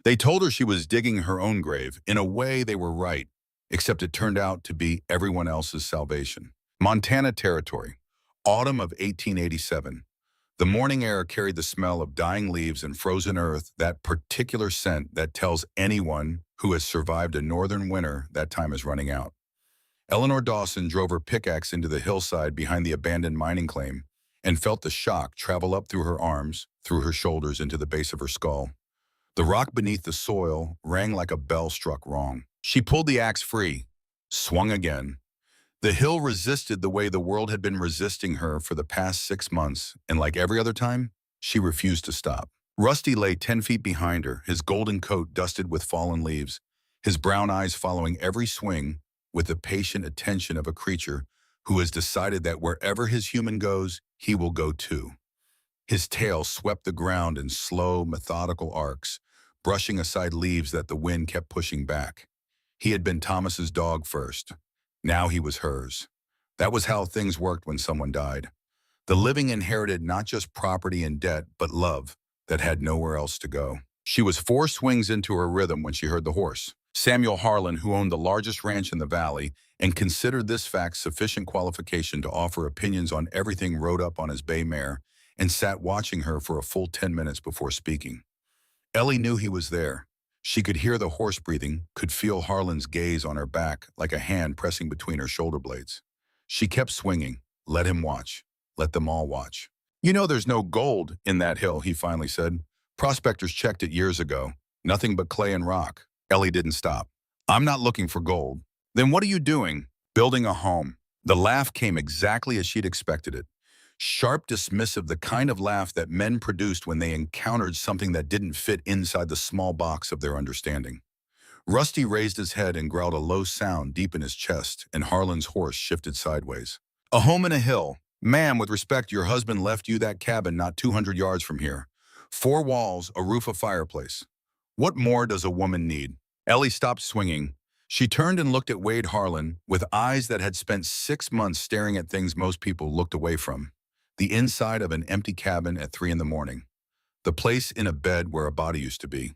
They told her she was digging her own grave. In a way, they were right, except it turned out to be everyone else's salvation. Montana Territory, autumn of 1887. The morning air carried the smell of dying leaves and frozen earth, that particular scent that tells anyone who has survived a northern winter that time is running out. Eleanor Dawson drove her pickaxe into the hillside behind the abandoned mining claim and felt the shock travel up through her arms, through her shoulders, into the base of her skull. The rock beneath the soil rang like a bell struck wrong. She pulled the axe free, swung again. The hill resisted the way the world had been resisting her for the past 6 months, and like every other time, she refused to stop. Rusty lay 10 feet behind her, his golden coat dusted with fallen leaves, his brown eyes following every swing with the patient attention of a creature who has decided that wherever his human goes, he will go too. His tail swept the ground in slow, methodical arcs, brushing aside leaves that the wind kept pushing back. He had been Thomas's dog first. Now he was hers. That was how things worked when someone died. The living inherited not just property and debt, but love that had nowhere else to go. She was 4 swings into her rhythm when she heard the horse. Samuel Harlan, who owned the largest ranch in the valley and considered this fact sufficient qualification to offer opinions on everything, rode up on his bay mare and sat watching her for a full 10 minutes before speaking. Ellie knew he was there. She could hear the horse breathing, could feel Harlan's gaze on her back like a hand pressing between her shoulder blades. She kept swinging. Let him watch. Let them all watch. "You know there's no gold in that hill," he finally said. "Prospectors checked it years ago. Nothing but clay and rock." Ellie didn't stop. "I'm not looking for gold." "Then what are you doing?" "Building a home." The laugh came exactly as she'd expected it. Sharp, dismissive, the kind of laugh that men produced when they encountered something that didn't fit inside the small box of their understanding. Rusty raised his head and growled a low sound deep in his chest, and Harlan's horse shifted sideways. "A home in a hill. Ma'am, with respect, your husband left you that cabin not 200 yards from here. 4 walls, a roof, a fireplace. What more does a woman need?" Ellie stopped swinging. She turned and looked at Wade Harlan with eyes that had spent 6 months staring at things most people looked away from. The inside of an empty cabin at 3 in the morning. The place in a bed where a body used to be.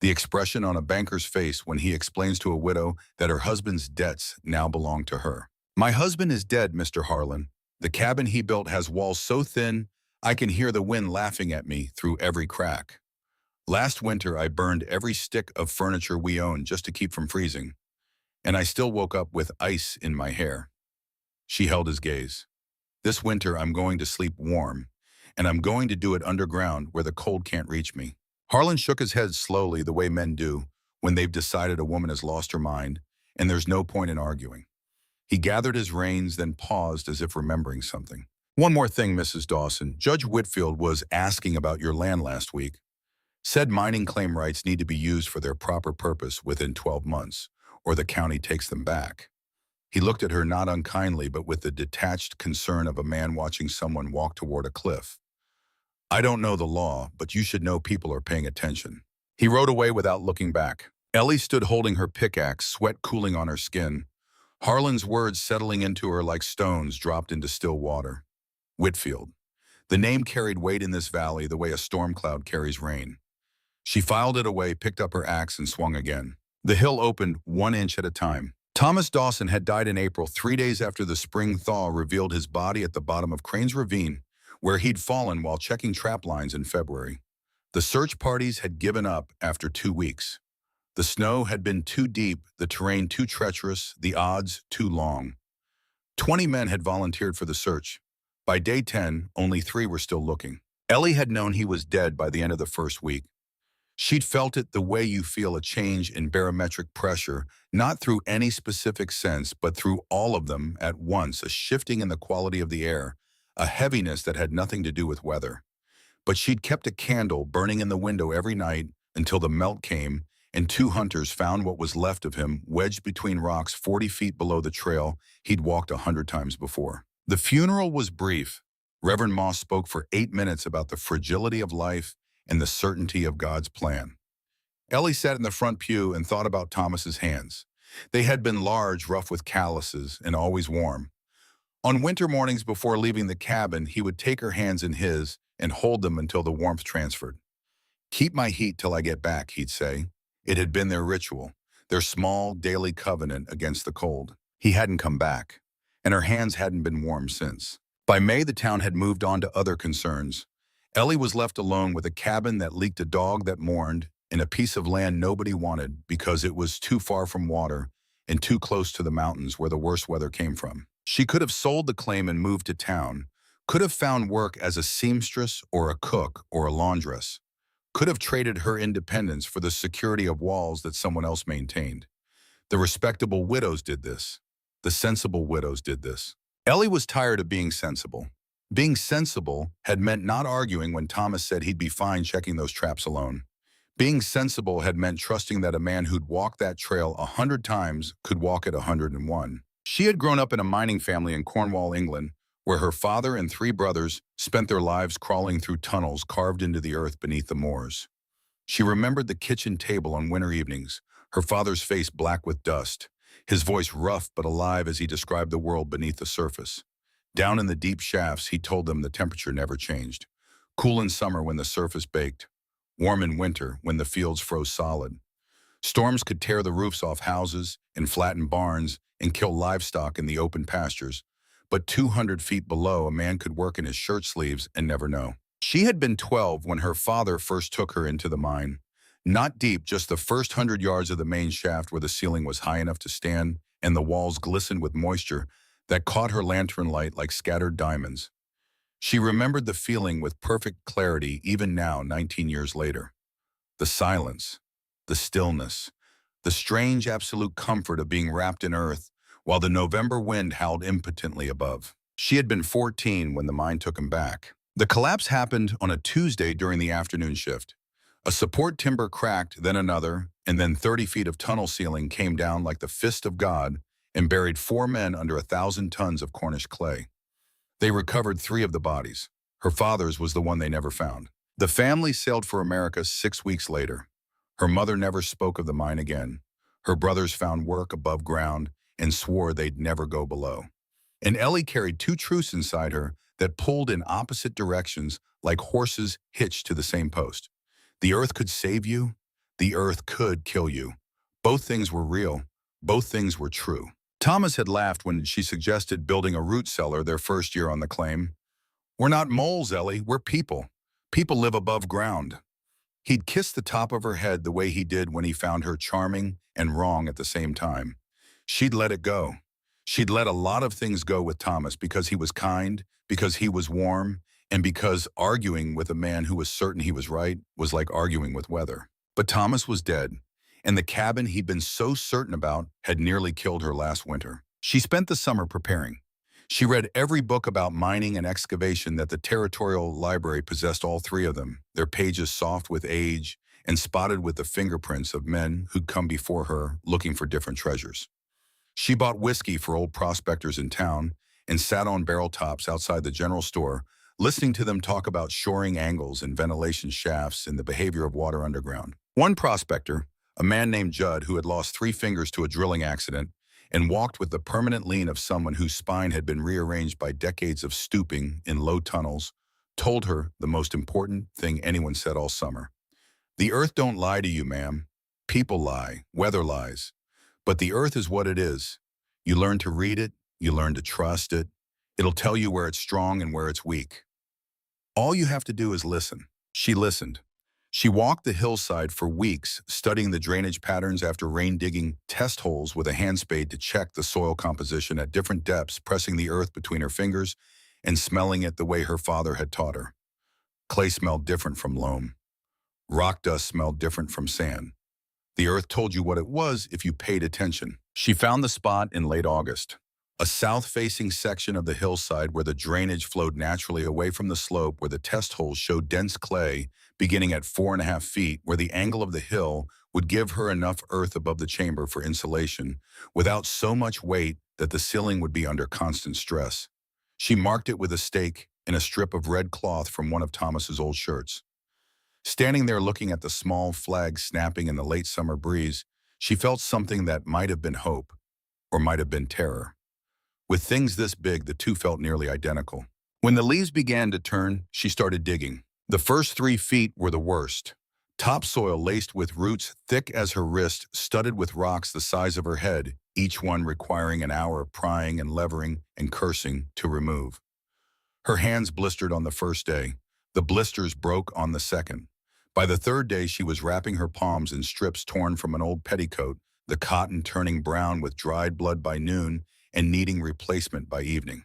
The expression on a banker's face when he explains to a widow that her husband's debts now belong to her. "My husband is dead, Mr. Harlan. The cabin he built has walls so thin I can hear the wind laughing at me through every crack. Last winter I burned every stick of furniture we owned just to keep from freezing, and I still woke up with ice in my hair." She held his gaze. "This winter I'm going to sleep warm, and I'm going to do it underground where the cold can't reach me." Harlan shook his head slowly, the way men do when they've decided a woman has lost her mind, and there's no point in arguing. He gathered his reins, then paused as if remembering something. "One more thing, Mrs. Dawson. Judge Whitfield was asking about your land last week. Said mining claim rights need to be used for their proper purpose within 12 months, or the county takes them back." He looked at her not unkindly, but with the detached concern of a man watching someone walk toward a cliff. "I don't know the law, but you should know people are paying attention." He rode away without looking back. Ellie stood holding her pickaxe, sweat cooling on her skin. Harlan's words settling into her like stones dropped into still water. Whitfield. The name carried weight in this valley the way a storm cloud carries rain. She filed it away, picked up her axe, and swung again. The hill opened 1 inch at a time. Thomas Dawson had died in April, 3 days after the spring thaw revealed his body at the bottom of Crane's Ravine, where he'd fallen while checking trap lines in February. The search parties had given up after 2 weeks. The snow had been too deep, the terrain too treacherous, the odds too long. 20 men had volunteered for the search. By day 10, only 3 were still looking. Ellie had known he was dead by the end of the first week. She'd felt it the way you feel a change in barometric pressure, not through any specific sense, but through all of them at once, a shifting in the quality of the air, a heaviness that had nothing to do with weather. But she'd kept a candle burning in the window every night until the melt came, and 2 hunters found what was left of him wedged between rocks 40 feet below the trail he'd walked 100 times before. The funeral was brief. Reverend Moss spoke for 8 minutes about the fragility of life and the certainty of God's plan. Ellie sat in the front pew and thought about Thomas's hands. They had been large, rough with calluses, and always warm. On winter mornings before leaving the cabin, he would take her hands in his and hold them until the warmth transferred. Keep my heat till I get back, he'd say. It had been their ritual, their small daily covenant against the cold. He hadn't come back, and her hands hadn't been warm since. By May, the town had moved on to other concerns. Ellie was left alone with a cabin that leaked a dog that mourned and a piece of land nobody wanted because it was too far from water and too close to the mountains where the worst weather came from. She could have sold the claim and moved to town, could have found work as a seamstress or a cook or a laundress, could have traded her independence for the security of walls that someone else maintained. The respectable widows did this. The sensible widows did this. Ellie was tired of being sensible. Being sensible had meant not arguing when Thomas said he'd be fine checking those traps alone. Being sensible had meant trusting that a man who'd walked that trail 100 times could walk it 101. She had grown up in a mining family in Cornwall, England, where her father and 3 brothers spent their lives crawling through tunnels carved into the earth beneath the moors. She remembered the kitchen table on winter evenings, her father's face black with dust, his voice rough but alive as he described the world beneath the surface. Down in the deep shafts, he told them the temperature never changed. Cool in summer when the surface baked, warm in winter when the fields froze solid. Storms could tear the roofs off houses and flatten barns and kill livestock in the open pastures, but 200 feet below, a man could work in his shirt sleeves and never know. She had been 12 when her father first took her into the mine. Not deep, just the first 100 yards of the main shaft where the ceiling was high enough to stand and the walls glistened with moisture that caught her lantern light like scattered diamonds. She remembered the feeling with perfect clarity even now, 19 years later. The silence, the stillness, the strange absolute comfort of being wrapped in earth while the November wind howled impotently above. She had been 14 when the mine took him back. The collapse happened on a Tuesday during the afternoon shift. A support timber cracked, then another, and then 30 feet of tunnel ceiling came down like the fist of God and buried 4 men under 1,000 tons of Cornish clay. They recovered 3 of the bodies. Her father's was the one they never found. The family sailed for America 6 weeks later. Her mother never spoke of the mine again. Her brothers found work above ground and swore they'd never go below. And Ellie carried 2 truths inside her that pulled in opposite directions like horses hitched to the same post. The earth could save you. The earth could kill you. Both things were real. Both things were true. Thomas had laughed when she suggested building a root cellar their first year on the claim. "We're not moles, Ellie. We're people. People live above ground." He'd kissed the top of her head the way he did when he found her charming and wrong at the same time. She'd let it go. She'd let a lot of things go with Thomas because he was kind, because he was warm, and because arguing with a man who was certain he was right was like arguing with weather. But Thomas was dead, and the cabin he'd been so certain about had nearly killed her last winter. She spent the summer preparing. She read every book about mining and excavation that the Territorial Library possessed, all 3 of them, their pages soft with age and spotted with the fingerprints of men who'd come before her looking for different treasures. She bought whiskey for old prospectors in town and sat on barrel tops outside the general store, listening to them talk about shoring angles and ventilation shafts and the behavior of water underground. One prospector, a man named Judd who had lost 3 fingers to a drilling accident and walked with the permanent lean of someone whose spine had been rearranged by decades of stooping in low tunnels, told her the most important thing anyone said all summer. "The earth don't lie to you, ma'am. People lie, weather lies. But the earth is what it is. You learn to read it, you learn to trust it. It'll tell you where it's strong and where it's weak. All you have to do is listen." She listened. She walked the hillside for weeks, studying the drainage patterns after rain, digging test holes with a hand spade to check the soil composition at different depths, pressing the earth between her fingers and smelling it the way her father had taught her. Clay smelled different from loam. Rock dust smelled different from sand. The earth told you what it was if you paid attention. She found the spot in late August, a south-facing section of the hillside where the drainage flowed naturally away from the slope, where the test holes showed dense clay beginning at 4.5 feet, where the angle of the hill would give her enough earth above the chamber for insulation without so much weight that the ceiling would be under constant stress. She marked it with a stake and a strip of red cloth from one of Thomas's old shirts. Standing there looking at the small flag snapping in the late summer breeze, she felt something that might have been hope, or might have been terror. With things this big, the 2 felt nearly identical. When the leaves began to turn, she started digging. The first 3 feet were the worst. Topsoil laced with roots thick as her wrist, studded with rocks the size of her head, each one requiring an hour of prying and levering and cursing to remove. Her hands blistered on the first day. The blisters broke on the second. By the third day, she was wrapping her palms in strips torn from an old petticoat, the cotton turning brown with dried blood by noon and needing replacement by evening.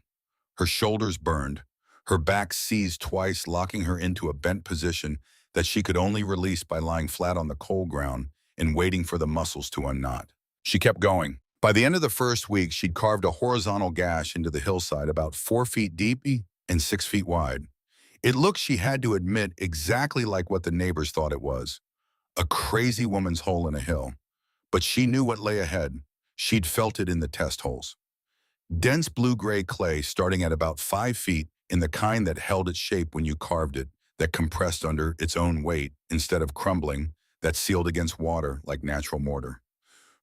Her shoulders burned. Her back seized twice, locking her into a bent position that she could only release by lying flat on the cold ground and waiting for the muscles to unknot. She kept going. By the end of the first week, she'd carved a horizontal gash into the hillside about 4 feet deep and 6 feet wide. It looked, she had to admit, exactly like what the neighbors thought it was. A crazy woman's hole in a hill. But she knew what lay ahead. She'd felt it in the test holes. Dense blue-gray clay starting at about 5 feet, in the kind that held its shape when you carved it, that compressed under its own weight instead of crumbling, that sealed against water like natural mortar.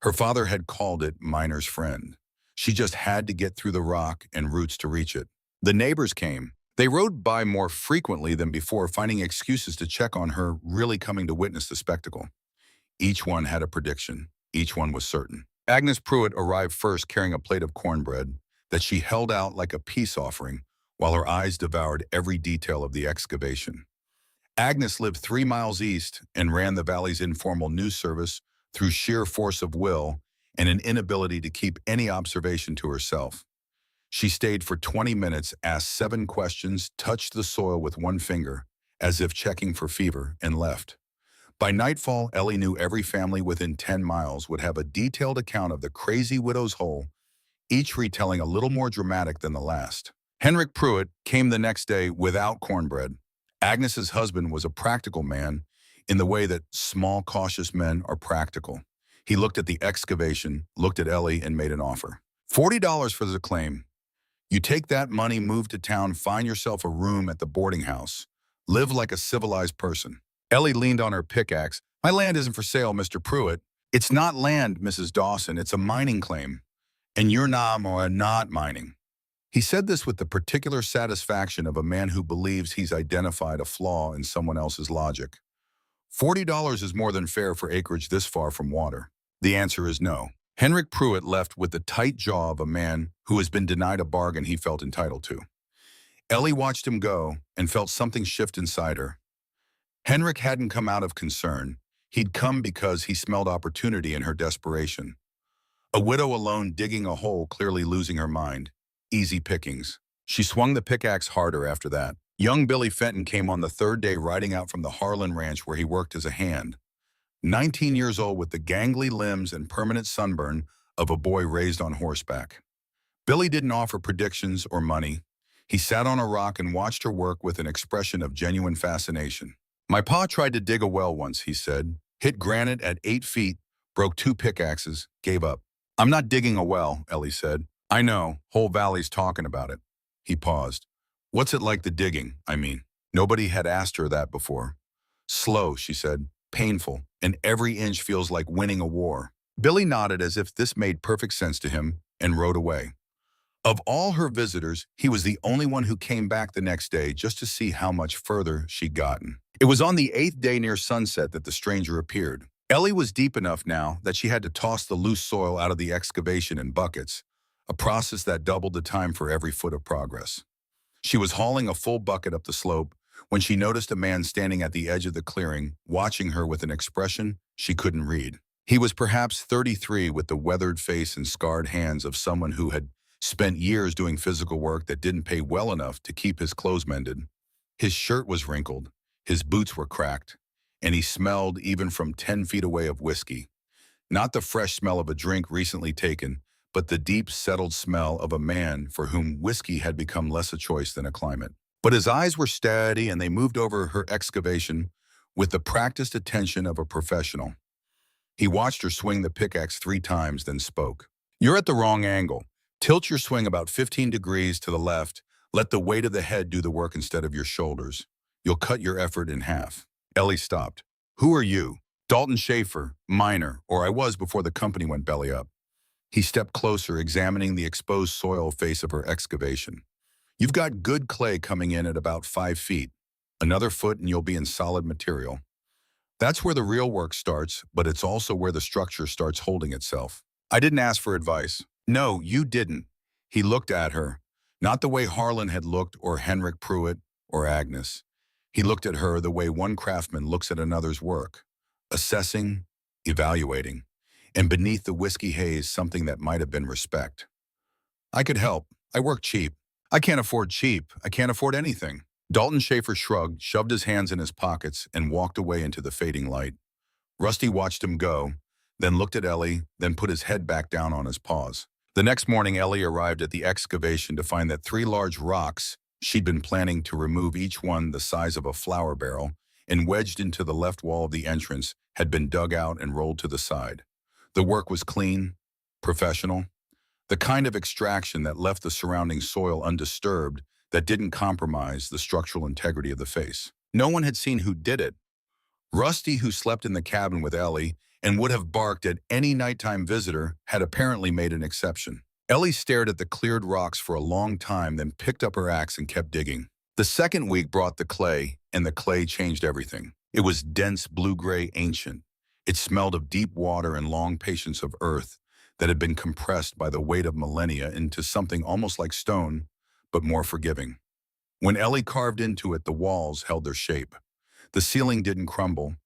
Her father had called it miner's friend. She just had to get through the rock and roots to reach it. The neighbors came. They rode by more frequently than before, finding excuses to check on her, really coming to witness the spectacle. Each one had a prediction. Each one was certain. Agnes Pruitt arrived first carrying a plate of cornbread that she held out like a peace offering while her eyes devoured every detail of the excavation. Agnes lived 3 miles east and ran the valley's informal news service through sheer force of will and an inability to keep any observation to herself. She stayed for 20 minutes, asked 7 questions, touched the soil with one finger, as if checking for fever, and left. By nightfall, Ellie knew every family within 10 miles would have a detailed account of the crazy widow's hole, each retelling a little more dramatic than the last. Henrik Pruitt came the next day without cornbread. Agnes's husband was a practical man in the way that small, cautious men are practical. He looked at the excavation, looked at Ellie, and made an offer. $40 for the claim. You take that money, move to town, find yourself a room at the boarding house. Live like a civilized person. Ellie leaned on her pickaxe. My land isn't for sale, Mr. Pruitt. It's not land, Mrs. Dawson. It's a mining claim. And you're not mining. He said this with the particular satisfaction of a man who believes he's identified a flaw in someone else's logic. $40 is more than fair for acreage this far from water. The answer is no. Henrik Pruitt left with the tight jaw of a man who has been denied a bargain he felt entitled to. Ellie watched him go and felt something shift inside her. Henrik hadn't come out of concern. He'd come because he smelled opportunity in her desperation. A widow alone digging a hole, clearly losing her mind. Easy pickings. She swung the pickaxe harder after that. Young Billy Fenton came on the third day riding out from the Harlan Ranch where he worked as a hand. 19 years old with the gangly limbs and permanent sunburn of a boy raised on horseback. Billy didn't offer predictions or money. He sat on a rock and watched her work with an expression of genuine fascination. My pa tried to dig a well once, he said. Hit granite at 8 feet, broke 2 pickaxes, gave up. I'm not digging a well, Ellie said. I know, whole valley's talking about it. He paused. What's it like, the digging, I mean? Nobody had asked her that before. Slow, she said, painful, and every inch feels like winning a war. Billy nodded as if this made perfect sense to him and rode away. Of all her visitors, he was the only one who came back the next day just to see how much further she'd gotten. It was on the 8th day near sunset that the stranger appeared. Ellie was deep enough now that she had to toss the loose soil out of the excavation in buckets, a process that doubled the time for every foot of progress. She was hauling a full bucket up the slope when she noticed a man standing at the edge of the clearing, watching her with an expression she couldn't read. He was perhaps 33, with the weathered face and scarred hands of someone who had spent years doing physical work that didn't pay well enough to keep his clothes mended. His shirt was wrinkled, his boots were cracked, and he smelled, even from 10 feet away, of whiskey. Not the fresh smell of a drink recently taken, but the deep, settled smell of a man for whom whiskey had become less a choice than a climate. But his eyes were steady, and they moved over her excavation with the practiced attention of a professional. He watched her swing the pickaxe 3 times, then spoke. You're at the wrong angle. Tilt your swing about 15 degrees to the left. Let the weight of the head do the work instead of your shoulders. You'll cut your effort in half. Ellie stopped. Who are you? Dalton Schaefer, miner, or I was before the company went belly up. He stepped closer, examining the exposed soil face of her excavation. You've got good clay coming in at about 5 feet. Another foot and you'll be in solid material. That's where the real work starts, but it's also where the structure starts holding itself. I didn't ask for advice. No, you didn't. He looked at her, not the way Harlan had looked or Henrik Pruitt or Agnes. He looked at her the way one craftsman looks at another's work, assessing, evaluating, and beneath the whiskey haze something that might have been respect. I could help. I work cheap. I can't afford cheap. I can't afford anything. Dalton Schaefer shrugged, shoved his hands in his pockets, and walked away into the fading light. Rusty watched him go, then looked at Ellie, then put his head back down on his paws. The next morning, Ellie arrived at the excavation to find that 3 large rocks she'd been planning to remove, each one the size of a flour barrel, and wedged into the left wall of the entrance, had been dug out and rolled to the side. The work was clean, professional, the kind of extraction that left the surrounding soil undisturbed, that didn't compromise the structural integrity of the face. No one had seen who did it. Rusty, who slept in the cabin with Ellie and would have barked at any nighttime visitor, had apparently made an exception. Ellie stared at the cleared rocks for a long time, then picked up her axe and kept digging. The second week brought the clay, and the clay changed everything. It was dense, blue-gray, ancient. It smelled of deep water and long patience of earth that had been compressed by the weight of millennia into something almost like stone, but more forgiving. When Ellie carved into it, the walls held their shape. The ceiling didn't crumble.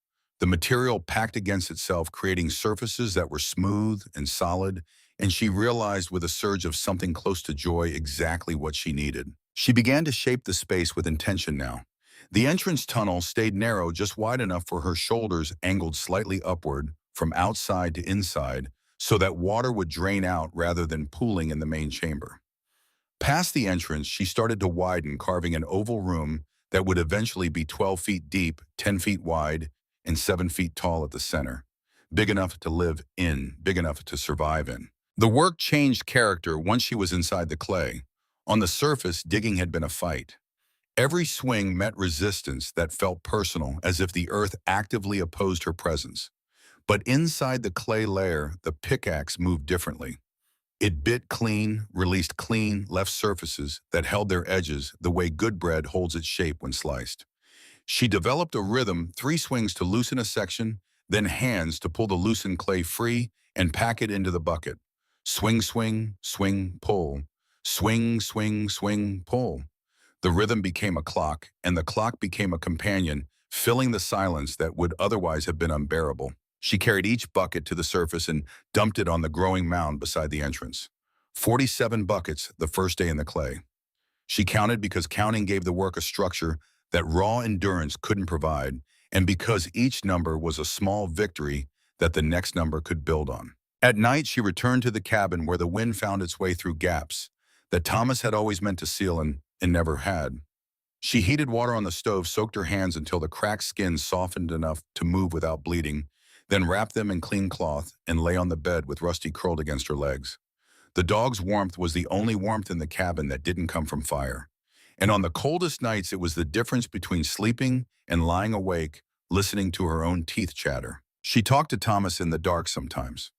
The material packed against itself, creating surfaces that were smooth and solid, and she realized with a surge of something close to joy exactly what she needed. She began to shape the space with intention now. The entrance tunnel stayed narrow, just wide enough for her shoulders angled slightly upward from outside to inside, so that water would drain out rather than pooling in the main chamber. Past the entrance, she started to widen, carving an oval room that would eventually be 12 feet deep, 10 feet wide, and 7 feet tall at the center. Big enough to live in, big enough to survive in. The work changed character once she was inside the clay. On the surface, digging had been a fight. Every swing met resistance that felt personal, as if the earth actively opposed her presence. But inside the clay layer, the pickaxe moved differently. It bit clean, released clean, left surfaces that held their edges the way good bread holds its shape when sliced. She developed a rhythm, 3 swings to loosen a section, then hands to pull the loosened clay free and pack it into the bucket. Swing, swing, swing, pull. Swing, swing, swing, pull. The rhythm became a clock, and the clock became a companion, filling the silence that would otherwise have been unbearable. She carried each bucket to the surface and dumped it on the growing mound beside the entrance. 47 buckets the first day in the clay. She counted because counting gave the work a structure that raw endurance couldn't provide, and because each number was a small victory that the next number could build on. At night, she returned to the cabin where the wind found its way through gaps that Thomas had always meant to seal and never had. She heated water on the stove, soaked her hands until the cracked skin softened enough to move without bleeding, then wrapped them in clean cloth and lay on the bed with Rusty curled against her legs. The dog's warmth was the only warmth in the cabin that didn't come from fire. And on the coldest nights, it was the difference between sleeping and lying awake, listening to her own teeth chatter. She talked to Thomas in the dark sometimes.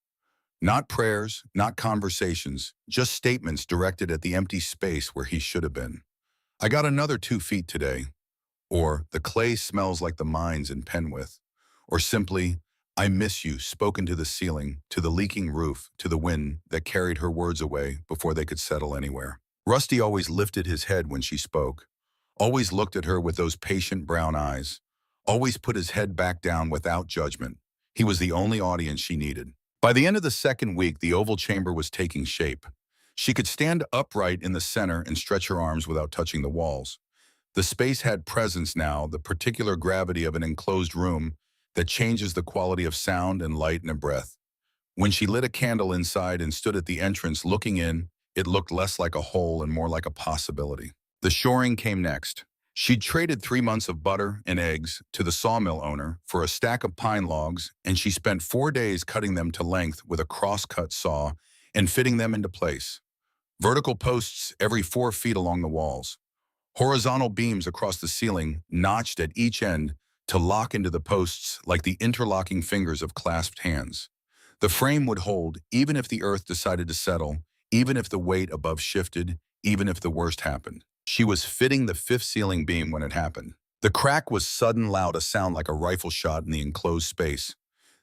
Not prayers, not conversations, just statements directed at the empty space where he should have been. I got another 2 feet today. Or, the clay smells like the mines in Penwith. Or simply, I miss you, spoken to the ceiling, to the leaking roof, to the wind that carried her words away before they could settle anywhere. Rusty always lifted his head when she spoke, always looked at her with those patient brown eyes, always put his head back down without judgment. He was the only audience she needed. By the end of the second week, the oval chamber was taking shape. She could stand upright in the center and stretch her arms without touching the walls. The space had presence now, the particular gravity of an enclosed room that changes the quality of sound and light in a breath. When she lit a candle inside and stood at the entrance looking in, it looked less like a hole and more like a possibility. The shoring came next. She'd traded 3 months of butter and eggs to the sawmill owner for a stack of pine logs, and she spent 4 days cutting them to length with a cross-cut saw and fitting them into place. Vertical posts every 4 feet along the walls. Horizontal beams across the ceiling, notched at each end to lock into the posts like the interlocking fingers of clasped hands. The frame would hold even if the earth decided to settle, even if the weight above shifted, even if the worst happened. She was fitting the 5th ceiling beam when it happened. The crack was sudden, loud, a sound like a rifle shot in the enclosed space.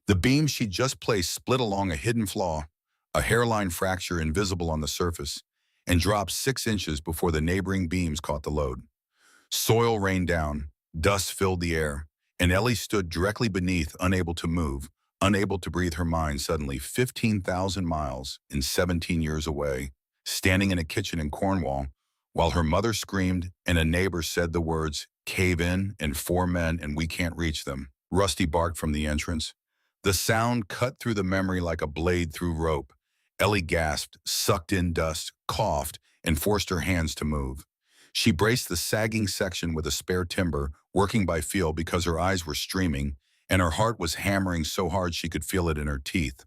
The beam she'd just placed split along a hidden flaw, a hairline fracture invisible on the surface, and dropped 6 inches before the neighboring beams caught the load. Soil rained down, dust filled the air, and Ellie stood directly beneath, unable to move, unable to breathe. Her mind suddenly 15,000 miles and 17 years away, standing in a kitchen in Cornwall, while her mother screamed and a neighbor said the words, "Cave in," and 4 men and we can't reach them. Rusty barked from the entrance. The sound cut through the memory like a blade through rope. Ellie gasped, sucked in dust, coughed, and forced her hands to move. She braced the sagging section with a spare timber, working by feel because her eyes were streaming, and her heart was hammering so hard she could feel it in her teeth.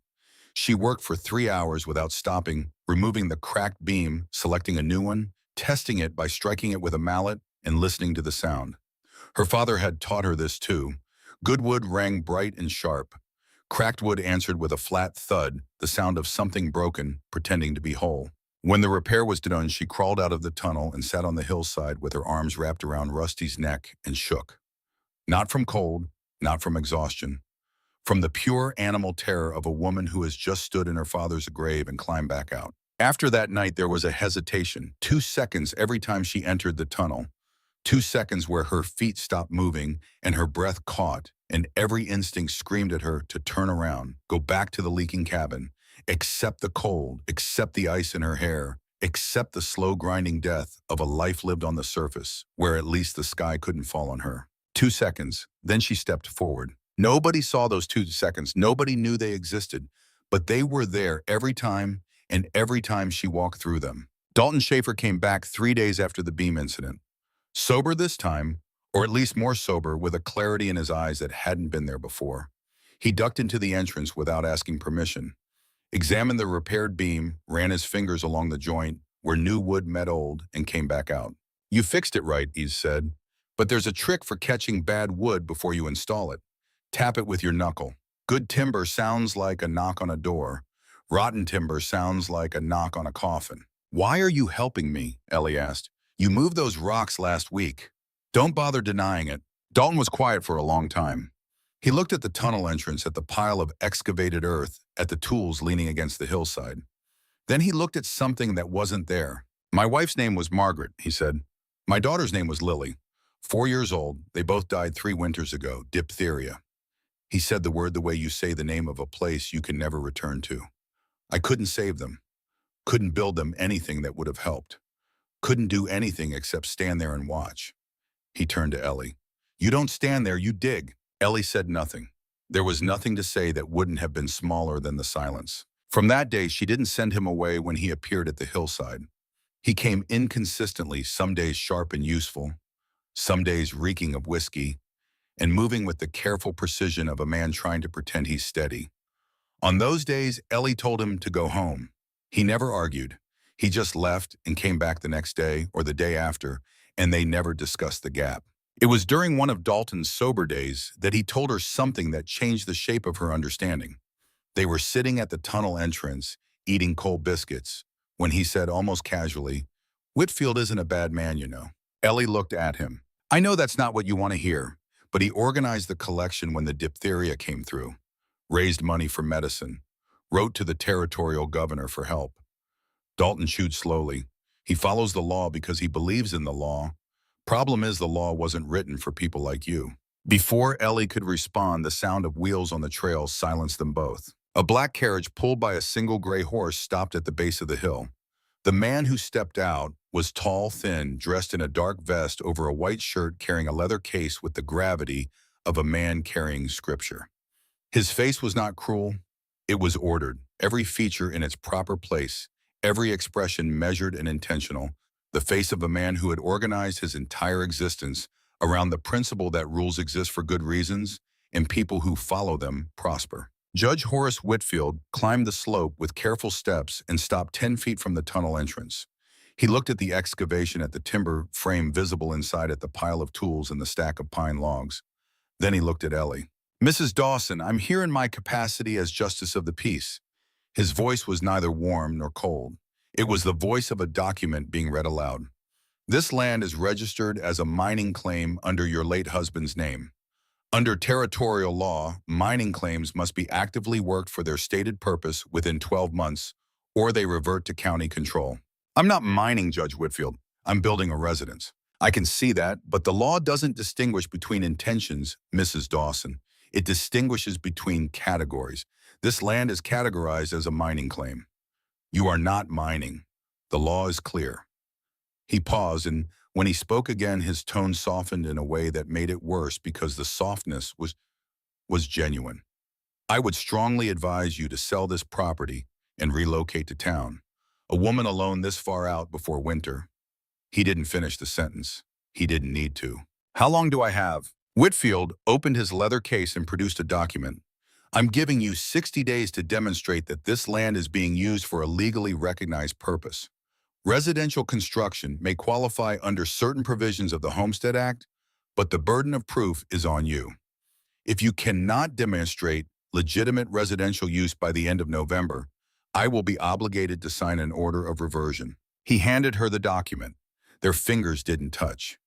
She worked for 3 hours without stopping, removing the cracked beam, selecting a new one, testing it by striking it with a mallet, and listening to the sound. Her father had taught her this too. Good wood rang bright and sharp. Cracked wood answered with a flat thud, the sound of something broken, pretending to be whole. When the repair was done, she crawled out of the tunnel and sat on the hillside with her arms wrapped around Rusty's neck and shook. Not from cold, not from exhaustion, from the pure animal terror of a woman who has just stood in her father's grave and climbed back out. After that night, there was a hesitation, 2 seconds every time she entered the tunnel, 2 seconds where her feet stopped moving and her breath caught, and every instinct screamed at her to turn around, go back to the leaking cabin, accept the cold, accept the ice in her hair, accept the slow grinding death of a life lived on the surface, where at least the sky couldn't fall on her. 2 seconds, then she stepped forward. Nobody saw those 2 seconds, nobody knew they existed, but they were there every time, and every time she walked through them. Dalton Schaefer came back 3 days after the beam incident. Sober this time, or at least more sober, with a clarity in his eyes that hadn't been there before. He ducked into the entrance without asking permission, examined the repaired beam, ran his fingers along the joint where new wood met old, and came back out. "You fixed it right," he said, "but there's a trick for catching bad wood before you install it. Tap it with your knuckle. Good timber sounds like a knock on a door. Rotten timber sounds like a knock on a coffin." "Why are you helping me?" Ellie asked. "You moved those rocks last week." "Don't bother denying it." Dalton was quiet for a long time. He looked at the tunnel entrance, at the pile of excavated earth, at the tools leaning against the hillside. Then he looked at something that wasn't there. "My wife's name was Margaret," he said. "My daughter's name was Lily. 4 years old. They both died 3 winters ago, diphtheria." He said the word the way you say the name of a place you can never return to. "I couldn't save them. Couldn't build them anything that would have helped. Couldn't do anything except stand there and watch." He turned to Ellie. "You don't stand there, you dig." Ellie said nothing. There was nothing to say that wouldn't have been smaller than the silence. From that day, she didn't send him away when he appeared at the hillside. He came inconsistently, some days sharp and useful, some days reeking of whiskey, and moving with the careful precision of a man trying to pretend he's steady. On those days, Ellie told him to go home. He never argued. He just left and came back the next day or the day after, and they never discussed the gap. It was during one of Dalton's sober days that he told her something that changed the shape of her understanding. They were sitting at the tunnel entrance, eating cold biscuits, when he said almost casually, "Whitfield isn't a bad man, you know." Ellie looked at him. "I know that's not what you want to hear, but he organized the collection when the diphtheria came through, raised money for medicine, wrote to the territorial governor for help." Dalton chewed slowly. "He follows the law because he believes in the law. Problem is the law wasn't written for people like you." Before Ellie could respond, the sound of wheels on the trail silenced them both. A black carriage pulled by a single gray horse stopped at the base of the hill. The man who stepped out was tall, thin, dressed in a dark vest over a white shirt, carrying a leather case with the gravity of a man carrying scripture. His face was not cruel. It was ordered, every feature in its proper place, every expression measured and intentional, the face of a man who had organized his entire existence around the principle that rules exist for good reasons and people who follow them prosper. Judge Horace Whitfield climbed the slope with careful steps and stopped 10 feet from the tunnel entrance. He looked at the excavation, at the timber frame visible inside, at the pile of tools and the stack of pine logs. Then he looked at Ellie. "Mrs. Dawson, I'm here in my capacity as Justice of the Peace." His voice was neither warm nor cold. It was the voice of a document being read aloud. This land is registered as a mining claim under your late husband's name. Under territorial law, mining claims must be actively worked for their stated purpose within 12 months, or they revert to county control. I'm not mining, Judge Whitfield. I'm building a residence. I can see that, but the law doesn't distinguish between intentions, Mrs. Dawson. It distinguishes between categories. This land is categorized as a mining claim. You are not mining. The law is clear. He paused, and when he spoke again, his tone softened in a way that made it worse because the softness was genuine. I would strongly advise you to sell this property and relocate to town. A woman alone this far out before winter. He didn't finish the sentence. He didn't need to. How long do I have? Whitfield opened his leather case and produced a document. I'm giving you 60 days to demonstrate that this land is being used for a legally recognized purpose. Residential construction may qualify under certain provisions of the Homestead Act, but the burden of proof is on you. If you cannot demonstrate legitimate residential use by the end of November, I will be obligated to sign an order of reversion. He handed her the document. Their fingers didn't touch.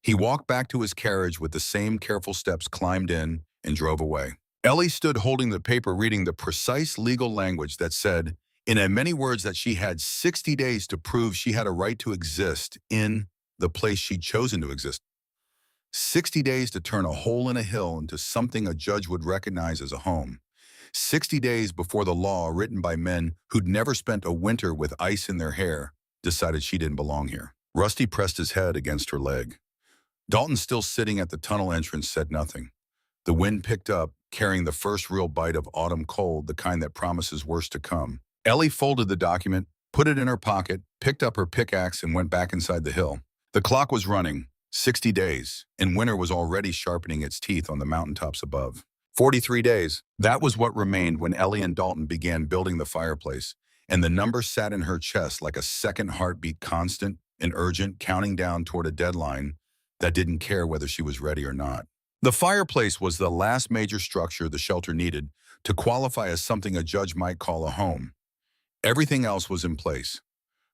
He walked back to his carriage with the same careful steps, climbed in, and drove away. Ellie stood holding the paper, reading the precise legal language that said, in as many words, that she had 60 days to prove she had a right to exist in the place she'd chosen to exist. 60 days to turn a hole in a hill into something a judge would recognize as a home. 60 days before the law, written by men who'd never spent a winter with ice in their hair, decided she didn't belong here. Rusty pressed his head against her leg. Dalton, still sitting at the tunnel entrance, said nothing. The wind picked up, carrying the first real bite of autumn cold, the kind that promises worse to come. Ellie folded the document, put it in her pocket, picked up her pickaxe, and went back inside the hill. The clock was running, 60 days, and winter was already sharpening its teeth on the mountaintops above. 43 days. That was what remained when Ellie and Dalton began building the fireplace, and the number sat in her chest like a second heartbeat, constant and urgent, counting down toward a deadline that didn't care whether she was ready or not. The fireplace was the last major structure the shelter needed to qualify as something a judge might call a home. Everything else was in place.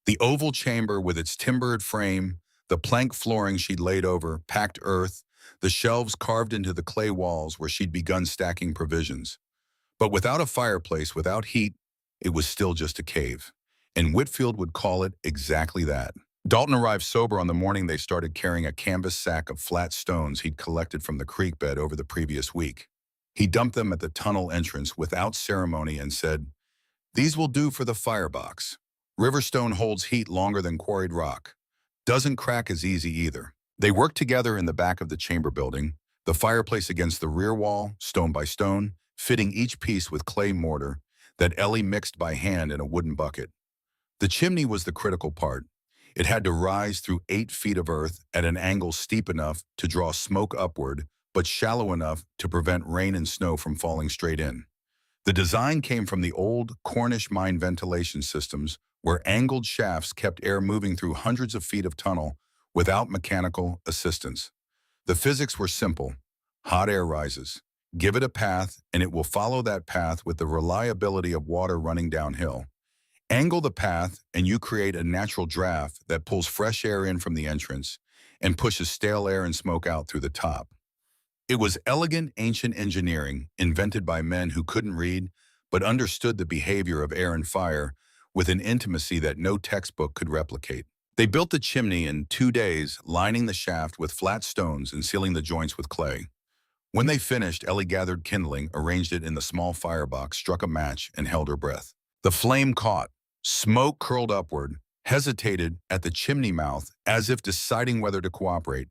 The oval chamber with its timbered frame, the plank flooring she'd laid over, packed earth, the shelves carved into the clay walls where she'd begun stacking provisions. But without a fireplace, without heat, it was still just a cave. And Whitfield would call it exactly that. Dalton arrived sober on the morning they started, carrying a canvas sack of flat stones he'd collected from the creek bed over the previous week. He dumped them at the tunnel entrance without ceremony and said, "These will do for the firebox. Riverstone holds heat longer than quarried rock. Doesn't crack as easy either." They worked together in the back of the chamber building, the fireplace against the rear wall, stone by stone, fitting each piece with clay mortar that Ellie mixed by hand in a wooden bucket. The chimney was the critical part. It had to rise through 8 feet of earth at an angle steep enough to draw smoke upward, but shallow enough to prevent rain and snow from falling straight in. The design came from the old Cornish mine ventilation systems, where angled shafts kept air moving through hundreds of feet of tunnel without mechanical assistance. The physics were simple. Hot air rises. Give it a path, and it will follow that path with the reliability of water running downhill. Angle the path, and you create a natural draft that pulls fresh air in from the entrance and pushes stale air and smoke out through the top. It was elegant, ancient engineering invented by men who couldn't read but understood the behavior of air and fire with an intimacy that no textbook could replicate. They built the chimney in 2 days, lining the shaft with flat stones and sealing the joints with clay. When they finished, Ellie gathered kindling, arranged it in the small firebox, struck a match, and held her breath. The flame caught. Smoke curled upward, hesitated at the chimney mouth as if deciding whether to cooperate,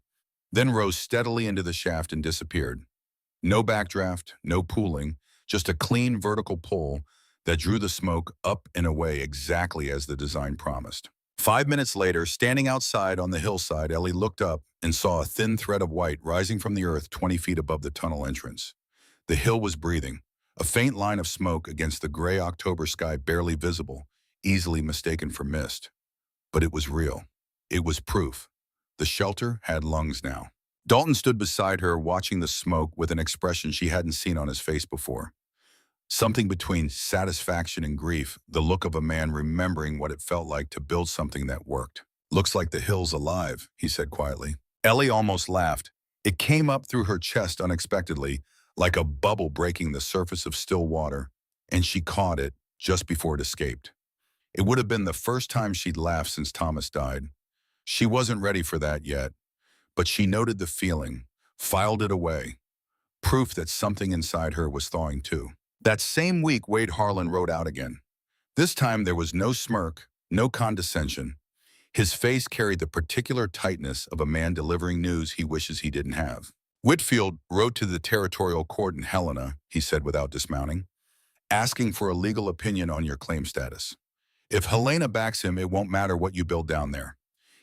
then rose steadily into the shaft and disappeared. No backdraft, no pooling, just a clean vertical pull that drew the smoke up and away exactly as the design promised. 5 minutes later, standing outside on the hillside, Ellie looked up and saw a thin thread of white rising from the earth 20 feet above the tunnel entrance. The hill was breathing, a faint line of smoke against the gray October sky, barely visible, easily mistaken for mist. But it was real. It was proof. The shelter had lungs now. Dalton stood beside her, watching the smoke with an expression she hadn't seen on his face before. Something between satisfaction and grief, the look of a man remembering what it felt like to build something that worked. Looks like the hill's alive, he said quietly. Ellie almost laughed. It came up through her chest unexpectedly, like a bubble breaking the surface of still water, and she caught it just before it escaped. It would have been the first time she'd laughed since Thomas died. She wasn't ready for that yet, but she noted the feeling, filed it away, proof that something inside her was thawing too. That same week, Wade Harlan wrote out again. This time there was no smirk, no condescension. His face carried the particular tightness of a man delivering news he wishes he didn't have. Whitfield wrote to the territorial court in Helena, he said without dismounting, asking for a legal opinion on your claim status. If Helena backs him, it won't matter what you build down there.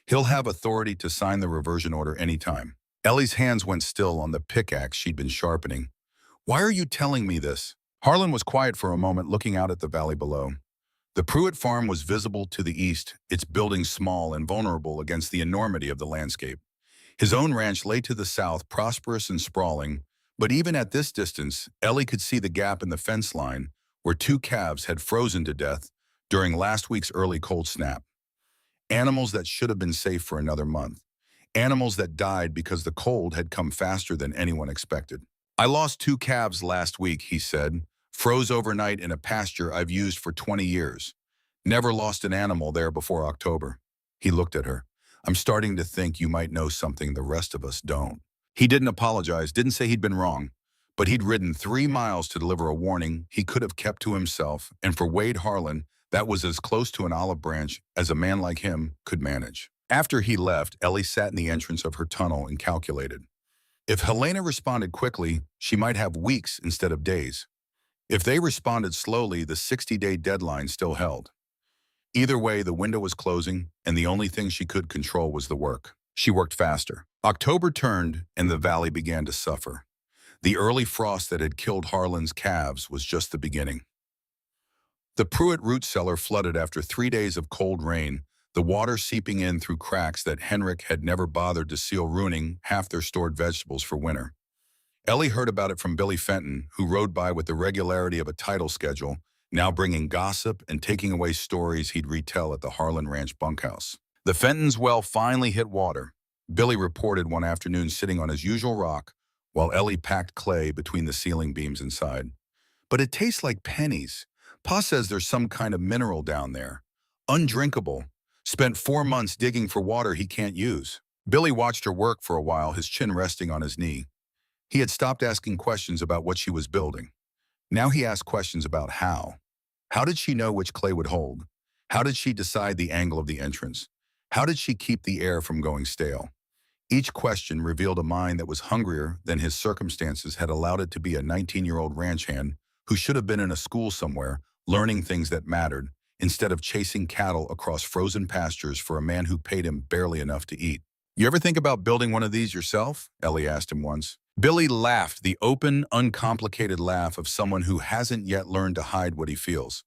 He'll have authority to sign the reversion order anytime. Ellie's hands went still on the pickaxe she'd been sharpening. Why are you telling me this? Harlan was quiet for a moment, looking out at the valley below. The Pruitt farm was visible to the east, its buildings small and vulnerable against the enormity of the landscape. His own ranch lay to the south, prosperous and sprawling, but even at this distance, Ellie could see the gap in the fence line where two calves had frozen to death during last week's early cold snap. Animals that should have been safe for another month. Animals that died because the cold had come faster than anyone expected. I lost two calves last week, he said, froze overnight in a pasture I've used for 20 years. Never lost an animal there before October. He looked at her. I'm starting to think you might know something the rest of us don't. He didn't apologize, didn't say he'd been wrong, but he'd ridden 3 miles to deliver a warning he could have kept to himself, and for Wade Harlan, that was as close to an olive branch as a man like him could manage. After he left, Ellie sat in the entrance of her tunnel and calculated. If Helena responded quickly, she might have weeks instead of days. If they responded slowly, the 60-day deadline still held. Either way, the window was closing, and the only thing she could control was the work. She worked faster. October turned, and the valley began to suffer. The early frost that had killed Harlan's calves was just the beginning. The Pruitt root cellar flooded after 3 days of cold rain, the water seeping in through cracks that Henrik had never bothered to seal, ruining half their stored vegetables for winter. Ellie heard about it from Billy Fenton, who rode by with the regularity of a title schedule, now bringing gossip and taking away stories he'd retell at the Harlan Ranch bunkhouse. The Fenton's well finally hit water. Billy reported one afternoon sitting on his usual rock, while Ellie packed clay between the ceiling beams inside. But it tastes like pennies. Pa says there's some kind of mineral down there. Undrinkable. Spent 4 months digging for water he can't use. Billy watched her work for a while, his chin resting on his knee. He had stopped asking questions about what she was building. Now he asked questions about how. How did she know which clay would hold? How did she decide the angle of the entrance? How did she keep the air from going stale? Each question revealed a mind that was hungrier than his circumstances had allowed it to be, a 19-year-old ranch hand who should have been in a school somewhere, learning things that mattered, instead of chasing cattle across frozen pastures for a man who paid him barely enough to eat. You ever think about building one of these yourself? Ellie asked him once. Billy laughed, the open, uncomplicated laugh of someone who hasn't yet learned to hide what he feels.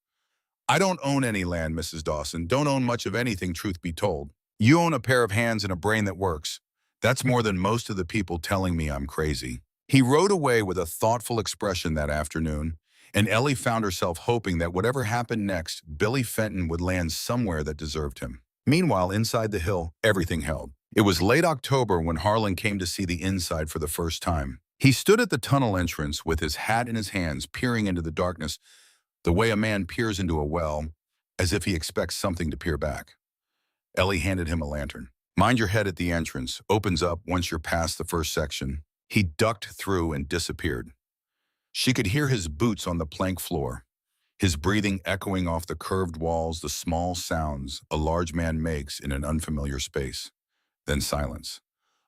I don't own any land, Mrs. Dawson. Don't own much of anything, truth be told. You own a pair of hands and a brain that works. That's more than most of the people telling me I'm crazy. He rode away with a thoughtful expression that afternoon, and Ellie found herself hoping that whatever happened next, Billy Fenton would land somewhere that deserved him. Meanwhile, inside the hill, everything held. It was late October when Harlan came to see the inside for the first time. He stood at the tunnel entrance with his hat in his hands, peering into the darkness, the way a man peers into a well, as if he expects something to peer back. Ellie handed him a lantern. Mind your head at the entrance. Opens up once you're past the first section. He ducked through and disappeared. She could hear his boots on the plank floor, his breathing echoing off the curved walls, the small sounds a large man makes in an unfamiliar space. Then silence.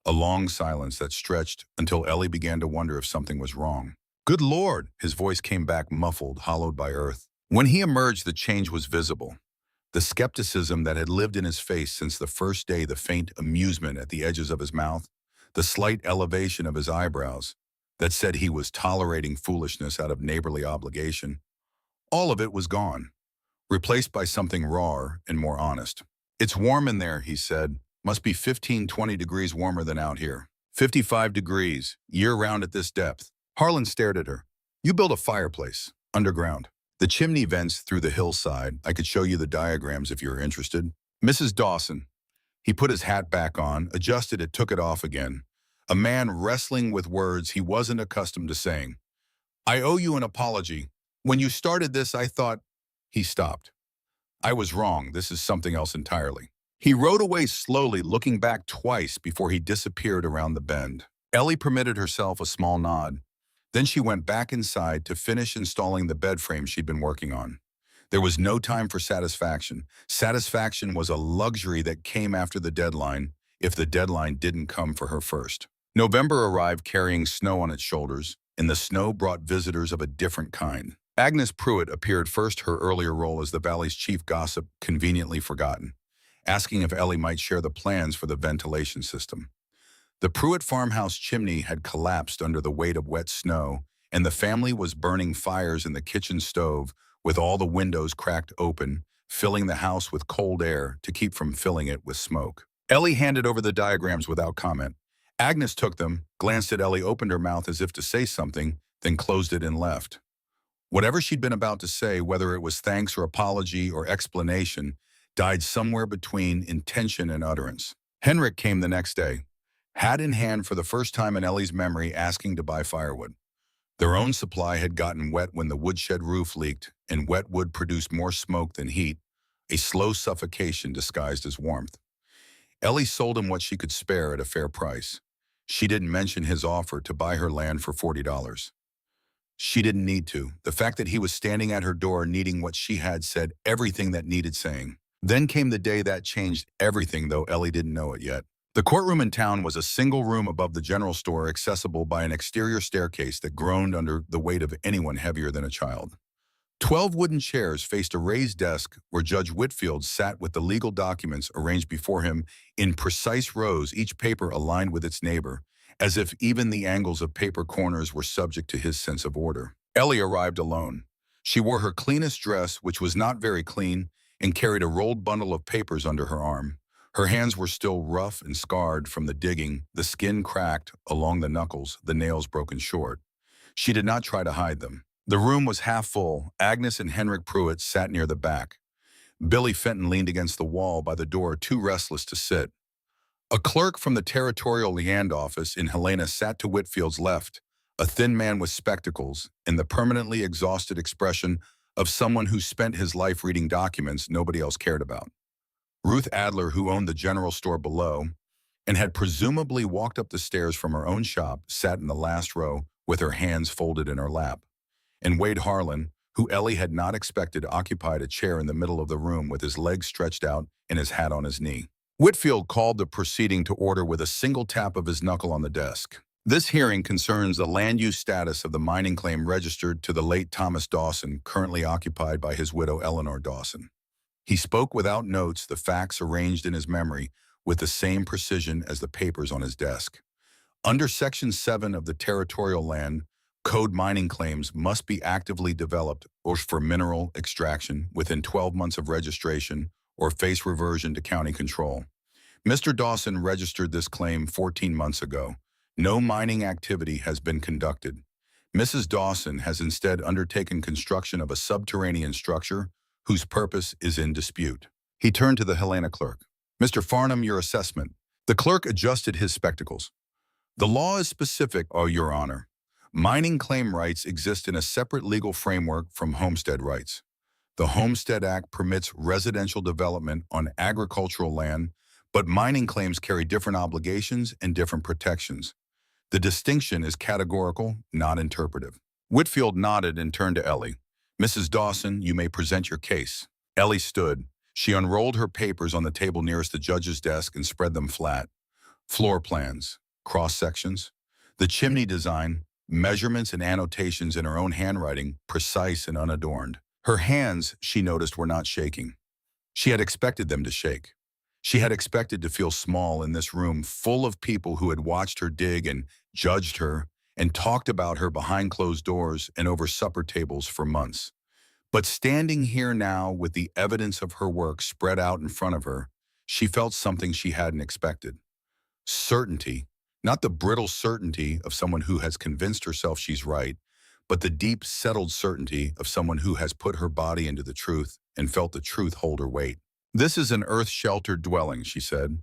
A long silence that stretched until Ellie began to wonder if something was wrong. Good Lord! His voice came back muffled, hollowed by earth. When he emerged, the change was visible. The skepticism that had lived in his face since the first day, the faint amusement at the edges of his mouth, the slight elevation of his eyebrows that said he was tolerating foolishness out of neighborly obligation, all of it was gone, replaced by something rawer and more honest. It's warm in there, he said. Must be 15-20 degrees warmer than out here. 55 degrees, year-round at this depth. Harlan stared at her. You build a fireplace, underground. The chimney vents through the hillside. I could show you the diagrams if you're interested. Mrs. Dawson. He put his hat back on, adjusted it, took it off again. A man wrestling with words he wasn't accustomed to saying. I owe you an apology. When you started this, I thought... He stopped. I was wrong. This is something else entirely. He rode away slowly, looking back twice before he disappeared around the bend. Ellie permitted herself a small nod. Then she went back inside to finish installing the bed frame she'd been working on. There was no time for satisfaction. Satisfaction was a luxury that came after the deadline, if the deadline didn't come for her first. November arrived carrying snow on its shoulders, and the snow brought visitors of a different kind. Agnes Pruitt appeared first, her earlier role as the Valley's chief gossip conveniently forgotten, asking if Ellie might share the plans for the ventilation system. The Pruitt farmhouse chimney had collapsed under the weight of wet snow, and the family was burning fires in the kitchen stove with all the windows cracked open, filling the house with cold air to keep from filling it with smoke. Ellie handed over the diagrams without comment. Agnes took them, glanced at Ellie, opened her mouth as if to say something, then closed it and left. Whatever she'd been about to say, whether it was thanks or apology or explanation, died somewhere between intention and utterance. Henrik came the next day, hat in hand for the first time in Ellie's memory, asking to buy firewood. Their own supply had gotten wet when the woodshed roof leaked, and wet wood produced more smoke than heat, a slow suffocation disguised as warmth. Ellie sold him what she could spare at a fair price. She didn't mention his offer to buy her land for $40. She didn't need to. The fact that he was standing at her door needing what she had said everything that needed saying. Then came the day that changed everything, though Ellie didn't know it yet. The courtroom in town was a single room above the general store, accessible by an exterior staircase that groaned under the weight of anyone heavier than a child. 12 wooden chairs faced a raised desk where Judge Whitfield sat with the legal documents arranged before him in precise rows, each paper aligned with its neighbor, as if even the angles of paper corners were subject to his sense of order. Ellie arrived alone. She wore her cleanest dress, which was not very clean, and carried a rolled bundle of papers under her arm. Her hands were still rough and scarred from the digging, the skin cracked along the knuckles, the nails broken short. She did not try to hide them. The room was half full. Agnes and Henrik Pruitt sat near the back. Billy Fenton leaned against the wall by the door, too restless to sit. A clerk from the territorial land office in Helena sat to Whitfield's left, a thin man with spectacles and the permanently exhausted expression of someone who spent his life reading documents nobody else cared about. Ruth Adler, who owned the general store below and had presumably walked up the stairs from her own shop, sat in the last row with her hands folded in her lap. And Wade Harlan, who Ellie had not expected, occupied a chair in the middle of the room with his legs stretched out and his hat on his knee. Whitfield called the proceeding to order with a single tap of his knuckle on the desk. This hearing concerns the land use status of the mining claim registered to the late Thomas Dawson, currently occupied by his widow Eleanor Dawson. He spoke without notes, the facts arranged in his memory with the same precision as the papers on his desk. Under Section 7 of the Territorial Land Code, mining claims must be actively developed or for mineral extraction within 12 months of registration or face reversion to county control. Mr. Dawson registered this claim 14 months ago. No mining activity has been conducted. Mrs. Dawson has instead undertaken construction of a subterranean structure whose purpose is in dispute. He turned to the Helena clerk. Mr. Farnham, your assessment. The clerk adjusted his spectacles. The law is specific, oh, Your Honor. Mining claim rights exist in a separate legal framework from homestead rights. The Homestead Act permits residential development on agricultural land, but mining claims carry different obligations and different protections. The distinction is categorical, not interpretive. Whitfield nodded and turned to Ellie. Mrs. Dawson, you may present your case. Ellie stood. She unrolled her papers on the table nearest the judge's desk and spread them flat. Floor plans, cross-sections, the chimney design, measurements and annotations in her own handwriting, precise and unadorned. Her hands, she noticed, were not shaking. She had expected them to shake. She had expected to feel small in this room full of people who had watched her dig and judged her and talked about her behind closed doors and over supper tables for months. But standing here now with the evidence of her work spread out in front of her, she felt something she hadn't expected. Certainty, not the brittle certainty of someone who has convinced herself she's right, but the deep, settled certainty of someone who has put her body into the truth and felt the truth hold her weight. This is an earth-sheltered dwelling, she said.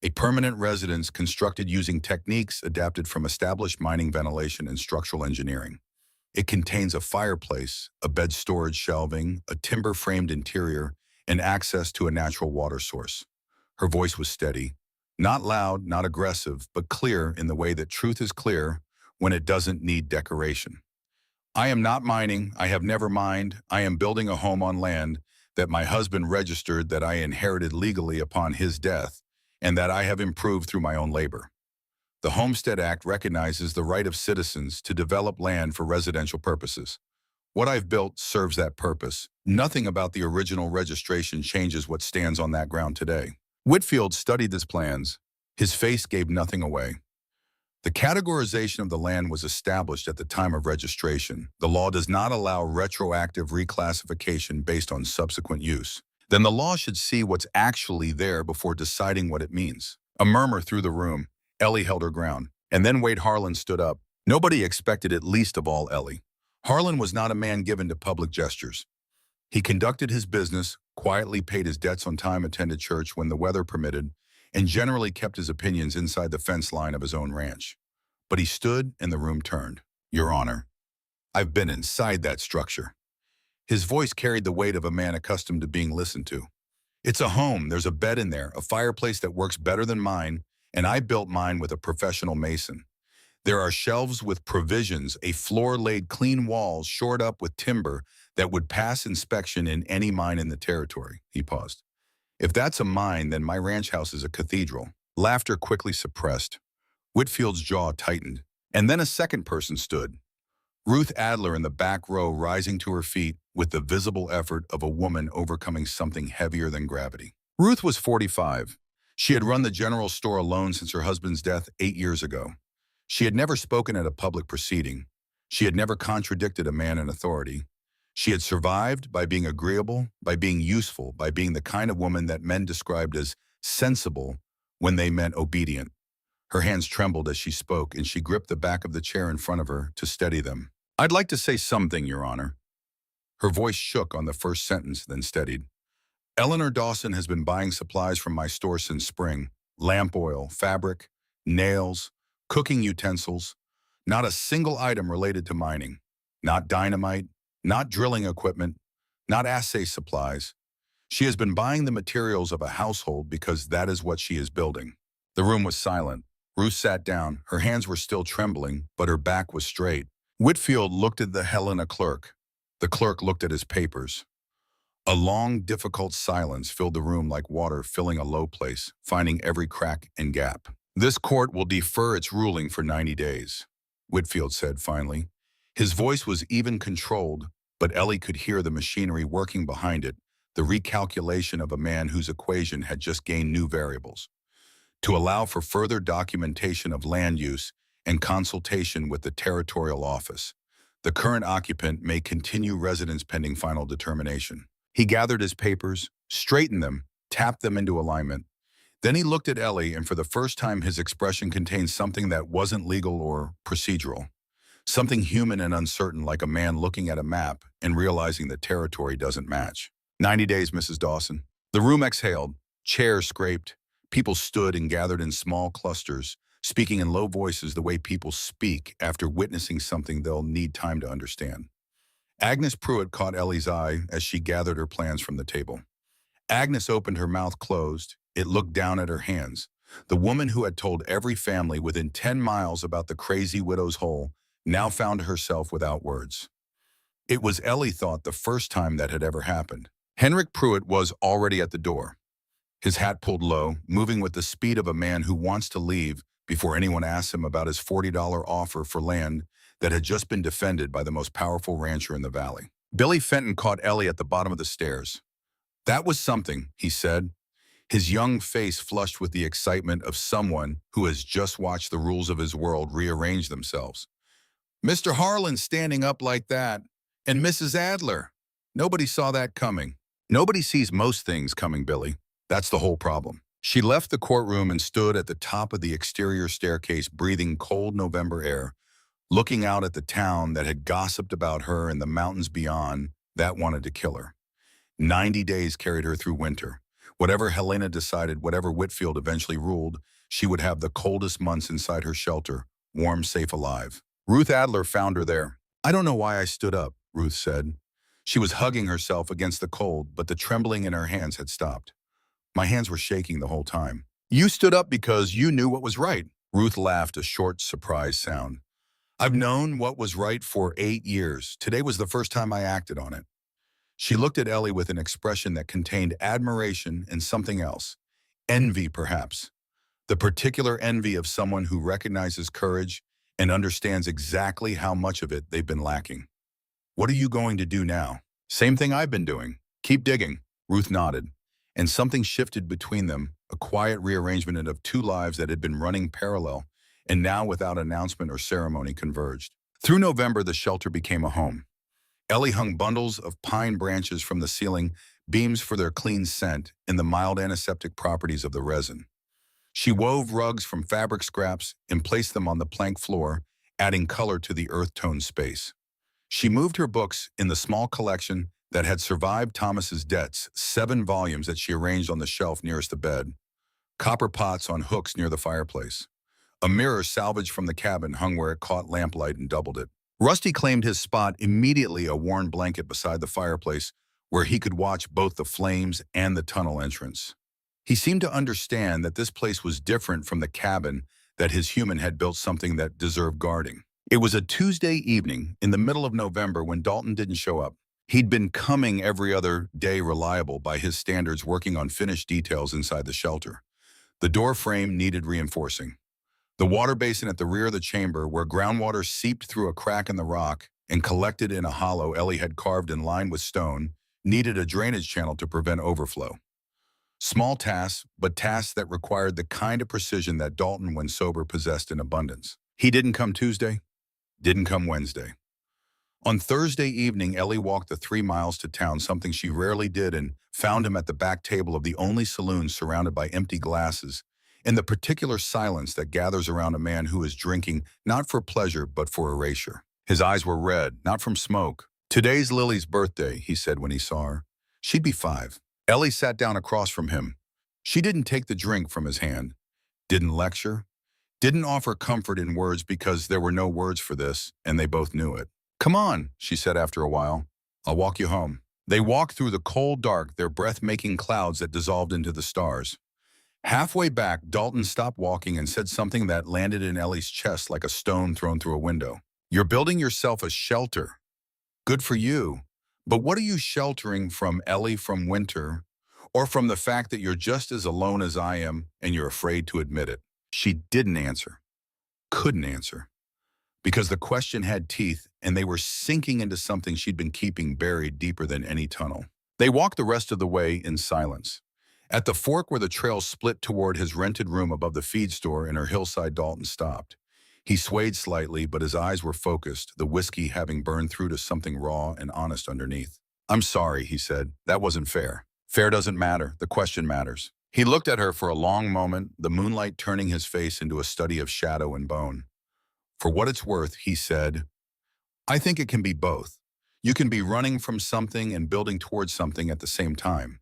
a permanent residence constructed using techniques adapted from established mining ventilation and structural engineering. It contains a fireplace, a bed storage shelving, a timber-framed interior, and access to a natural water source. Her voice was steady, not loud, not aggressive, but clear in the way that truth is clear when it doesn't need decoration. I am not mining. I have never mined. I am building a home on land that my husband registered that I inherited legally upon his death and that I have improved through my own labor. The Homestead Act recognizes the right of citizens to develop land for residential purposes. What I've built serves that purpose. Nothing about the original registration changes what stands on that ground today. Whitfield studied his plans. His face gave nothing away. The categorization of the land was established at the time of registration. The law does not allow retroactive reclassification based on subsequent use. Then the law should see what's actually there before deciding what it means. A murmur through the room. Ellie held her ground. And then Wade Harlan stood up. Nobody expected it, least of all Ellie. Harlan was not a man given to public gestures. He conducted his business, quietly paid his debts on time, attended church when the weather permitted, and generally kept his opinions inside the fence line of his own ranch. But he stood and the room turned. Your Honor, I've been inside that structure. His voice carried the weight of a man accustomed to being listened to. It's a home, there's a bed in there, a fireplace that works better than mine, and I built mine with a professional mason. There are shelves with provisions, a floor laid clean, walls shored up with timber that would pass inspection in any mine in the territory. He paused. If that's a mine, then my ranch house is a cathedral. Laughter quickly suppressed. Whitfield's jaw tightened. And then a second person stood. Ruth Adler in the back row, rising to her feet with the visible effort of a woman overcoming something heavier than gravity. Ruth was 45. She had run the general store alone since her husband's death 8 years ago. She had never spoken at a public proceeding. She had never contradicted a man in authority. She had survived by being agreeable, by being useful, by being the kind of woman that men described as sensible when they meant obedient. Her hands trembled as she spoke, and she gripped the back of the chair in front of her to steady them. I'd like to say something, Your Honor. Her voice shook on the first sentence, then steadied. Eleanor Dawson has been buying supplies from my store since spring. Lamp oil, fabric, nails, cooking utensils. Not a single item related to mining. Not dynamite, not drilling equipment, not assay supplies. She has been buying the materials of a household because that is what she is building. The room was silent. Ruth sat down. Her hands were still trembling, but her back was straight. Whitfield looked at the Helena clerk. The clerk looked at his papers. A long, difficult silence filled the room like water filling a low place, finding every crack and gap. This court will defer its ruling for 90 days, Whitfield said finally. His voice was even controlled, but Ellie could hear the machinery working behind it, the recalculation of a man whose equation had just gained new variables. To allow for further documentation of land use and consultation with the territorial office. The current occupant may continue residence pending final determination. He gathered his papers, straightened them, tapped them into alignment. Then he looked at Ellie, and for the first time his expression contained something that wasn't legal or procedural. Something human and uncertain, like a man looking at a map and realizing the territory doesn't match. 90 days, Mrs. Dawson. The room exhaled. Chairs scraped. People stood and gathered in small clusters, speaking in low voices the way people speak after witnessing something they'll need time to understand. Agnes Pruitt caught Ellie's eye as she gathered her plans from the table. Agnes opened her mouth closed. It looked down at her hands. The woman who had told every family within 10 miles about the crazy widow's hole now found herself without words. It was, Ellie thought, the first time that had ever happened. Henrik Pruitt was already at the door. His hat pulled low, moving with the speed of a man who wants to leave before anyone asks him about his $40 offer for land that had just been defended by the most powerful rancher in the valley. Billy Fenton caught Ellie at the bottom of the stairs. That was something, he said, his young face flushed with the excitement of someone who has just watched the rules of his world rearrange themselves. Mr. Harlan standing up like that, and Mrs. Adler. Nobody saw that coming. Nobody sees most things coming, Billy. That's the whole problem. She left the courtroom and stood at the top of the exterior staircase, breathing cold November air, looking out at the town that had gossiped about her and the mountains beyond that wanted to kill her. 90 days carried her through winter. Whatever Helena decided, whatever Whitfield eventually ruled, she would have the coldest months inside her shelter, warm, safe, alive. Ruth Adler found her there. "I don't know why I stood up," Ruth said. She was hugging herself against the cold, but the trembling in her hands had stopped. "My hands were shaking the whole time." "You stood up because you knew what was right." Ruth laughed, a short, surprised sound. "I've known what was right for 8 years. Today was the first time I acted on it." She looked at Ellie with an expression that contained admiration and something else. Envy, perhaps. The particular envy of someone who recognizes courage and understands exactly how much of it they've been lacking. "What are you going to do now?" "Same thing I've been doing. Keep digging." Ruth nodded, and something shifted between them, a quiet rearrangement of two lives that had been running parallel and now without announcement or ceremony converged. Through November, the shelter became a home. Ellie hung bundles of pine branches from the ceiling, beams for their clean scent and the mild antiseptic properties of the resin. She wove rugs from fabric scraps and placed them on the plank floor, adding color to the earth-toned space. She moved her books in the small collection that had survived Thomas's debts, 7 volumes that she arranged on the shelf nearest the bed, copper pots on hooks near the fireplace. A mirror salvaged from the cabin hung where it caught lamplight and doubled it. Rusty claimed his spot immediately, a worn blanket beside the fireplace where he could watch both the flames and the tunnel entrance. He seemed to understand that this place was different from the cabin, that his human had built something that deserved guarding. It was a Tuesday evening in the middle of November when Dalton didn't show up. He'd been coming every other day, reliable by his standards, working on finished details inside the shelter. The door frame needed reinforcing. The water basin at the rear of the chamber, where groundwater seeped through a crack in the rock and collected in a hollow Ellie had carved and lined with stone, needed a drainage channel to prevent overflow. Small tasks, but tasks that required the kind of precision that Dalton, when sober, possessed in abundance. He didn't come Tuesday, didn't come Wednesday. On Thursday evening, Ellie walked the 3 miles to town, something she rarely did, and found him at the back table of the only saloon, surrounded by empty glasses, in the particular silence that gathers around a man who is drinking not for pleasure but for erasure. His eyes were red, not from smoke. "Today's Lily's birthday," he said when he saw her. "She'd be 5. Ellie sat down across from him. She didn't take the drink from his hand, didn't lecture, didn't offer comfort in words, because there were no words for this, and they both knew it. "Come on," she said after a while. "I'll walk you home." They walked through the cold dark, their breath-making clouds that dissolved into the stars. Halfway back, Dalton stopped walking and said something that landed in Ellie's chest like a stone thrown through a window. "You're building yourself a shelter. Good for you. But what are you sheltering from, Ellie? From winter? Or from the fact that you're just as alone as I am and you're afraid to admit it?" She didn't answer. Couldn't answer. Because the question had teeth, and they were sinking into something she'd been keeping buried deeper than any tunnel. They walked the rest of the way in silence. At the fork where the trail split toward his rented room above the feed store in her hillside, Dalton stopped. He swayed slightly, but his eyes were focused, the whiskey having burned through to something raw and honest underneath. "I'm sorry," he said. "That wasn't fair." "Fair doesn't matter. The question matters." He looked at her for a long moment, the moonlight turning his face into a study of shadow and bone. "For what it's worth," he said, "I think it can be both. You can be running from something and building towards something at the same time.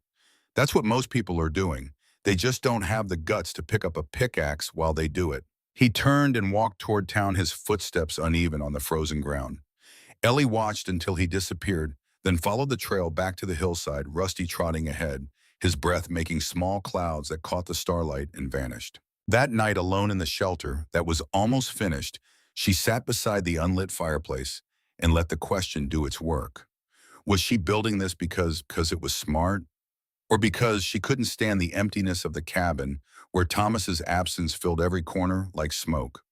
That's what most people are doing. They just don't have the guts to pick up a pickaxe while they do it." He turned and walked toward town, his footsteps uneven on the frozen ground. Ellie watched until he disappeared, then followed the trail back to the hillside, Rusty trotting ahead, his breath making small clouds that caught the starlight and vanished. That night, alone in the shelter that was almost finished, she sat beside the unlit fireplace and let the question do its work. Was she building this because it was smart? Or because she couldn't stand the emptiness of the cabin, where Thomas's absence filled every corner like smoke?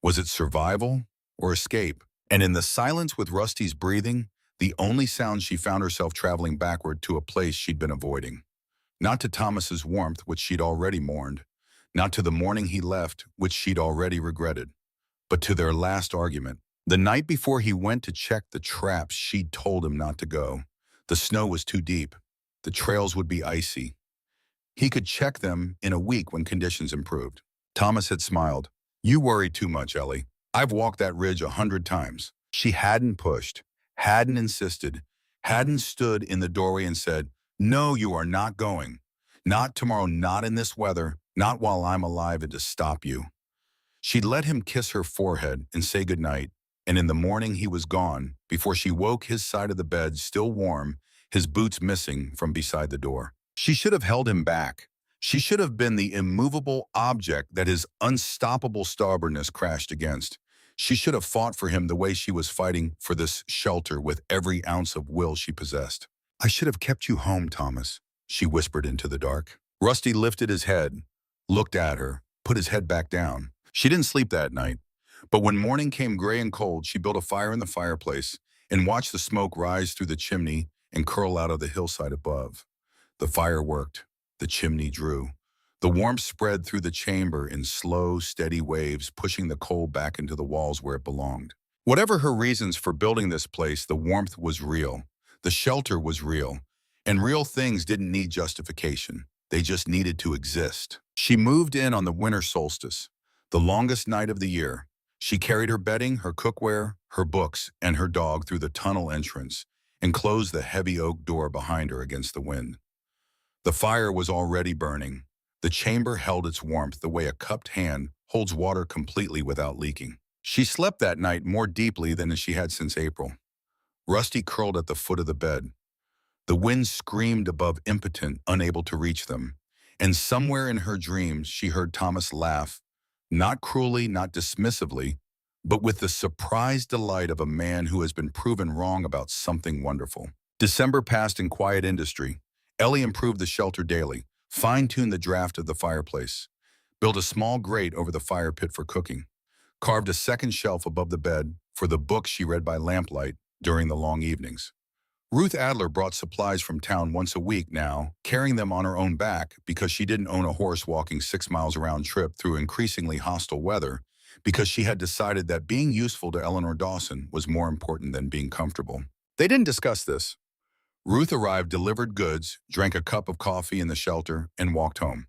Was it survival or escape? And in the silence, with Rusty's breathing, the only sound, she found herself traveling backward to a place she'd been avoiding. Not to Thomas's warmth, which she'd already mourned. Not to the morning he left, which she'd already regretted. But to their last argument. The night before he went to check the traps she'd told him not to go. The snow was too deep. The trails would be icy. He could check them in a week when conditions improved. Thomas had smiled. "You worry too much, Ellie. I've walked that ridge 100 times. She hadn't pushed, hadn't insisted, hadn't stood in the doorway and said, "No, you are not going." Not tomorrow, not in this weather, not while I'm alive and to stop you. She'd let him kiss her forehead and say goodnight, and in the morning he was gone, before she woke his side of the bed still warm, his boots missing from beside the door. She should have held him back. She should have been the immovable object that his unstoppable stubbornness crashed against. She should have fought for him the way she was fighting for this shelter with every ounce of will she possessed. I should have kept you home, Thomas, she whispered into the dark. Rusty lifted his head, looked at her, put his head back down. She didn't sleep that night, but when morning came gray and cold, she built a fire in the fireplace and watched the smoke rise through the chimney and curl out of the hillside above. The fire worked. The chimney drew. The warmth spread through the chamber in slow, steady waves, pushing the coal back into the walls where it belonged. Whatever her reasons for building this place, the warmth was real. The shelter was real. And real things didn't need justification. They just needed to exist. She moved in on the winter solstice, the longest night of the year. She carried her bedding, her cookware, her books, and her dog through the tunnel entrance and closed the heavy oak door behind her against the wind. The fire was already burning. The chamber held its warmth the way a cupped hand holds water completely without leaking. She slept that night more deeply than she had since April. Rusty curled at the foot of the bed. The wind screamed above, impotent, unable to reach them. And somewhere in her dreams, she heard Thomas laugh, not cruelly, not dismissively, but with the surprised delight of a man who has been proven wrong about something wonderful. December passed in quiet industry. Ellie improved the shelter daily, fine-tuned the draft of the fireplace, built a small grate over the fire pit for cooking, carved a second shelf above the bed for the books she read by lamplight during the long evenings. Ruth Adler brought supplies from town once a week now, carrying them on her own back because she didn't own a horse walking 6 miles round trip through increasingly hostile weather, because she had decided that being useful to Eleanor Dawson was more important than being comfortable. They didn't discuss this. Ruth arrived, delivered goods, drank a cup of coffee in the shelter, and walked home.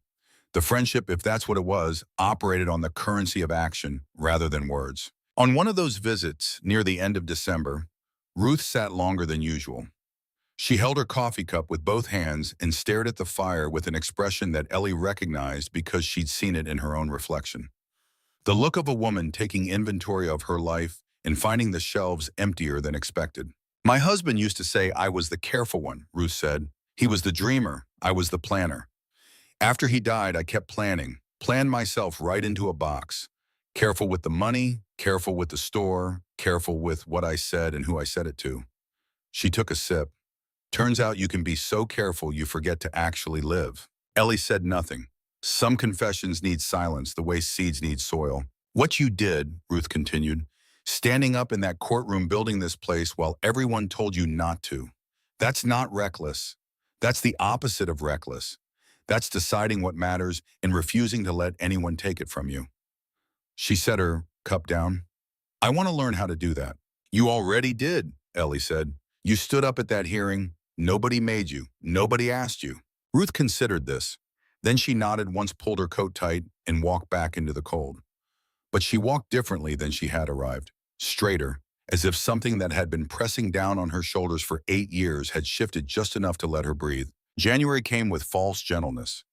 The friendship, if that's what it was, operated on the currency of action rather than words. On one of those visits, near the end of December, Ruth sat longer than usual. She held her coffee cup with both hands and stared at the fire with an expression that Ellie recognized because she'd seen it in her own reflection. The look of a woman taking inventory of her life and finding the shelves emptier than expected. My husband used to say I was the careful one, Ruth said. He was the dreamer, I was the planner. After he died, I kept planned myself right into a box. Careful with the money, careful with the store, careful with what I said and who I said it to. She took a sip. Turns out you can be so careful you forget to actually live. Ellie said nothing. Some confessions need silence the way seeds need soil. What you did, Ruth continued, standing up in that courtroom building this place while everyone told you not to. That's not reckless. That's the opposite of reckless. That's deciding what matters and refusing to let anyone take it from you. She set her cup down. I want to learn how to do that. You already did, Ellie said. You stood up at that hearing. Nobody made you. Nobody asked you. Ruth considered this. Then she nodded, once pulled her coat tight, and walked back into the cold. But she walked differently than she had arrived. Straighter, as if something that had been pressing down on her shoulders for 8 years had shifted just enough to let her breathe. January came with false gentleness.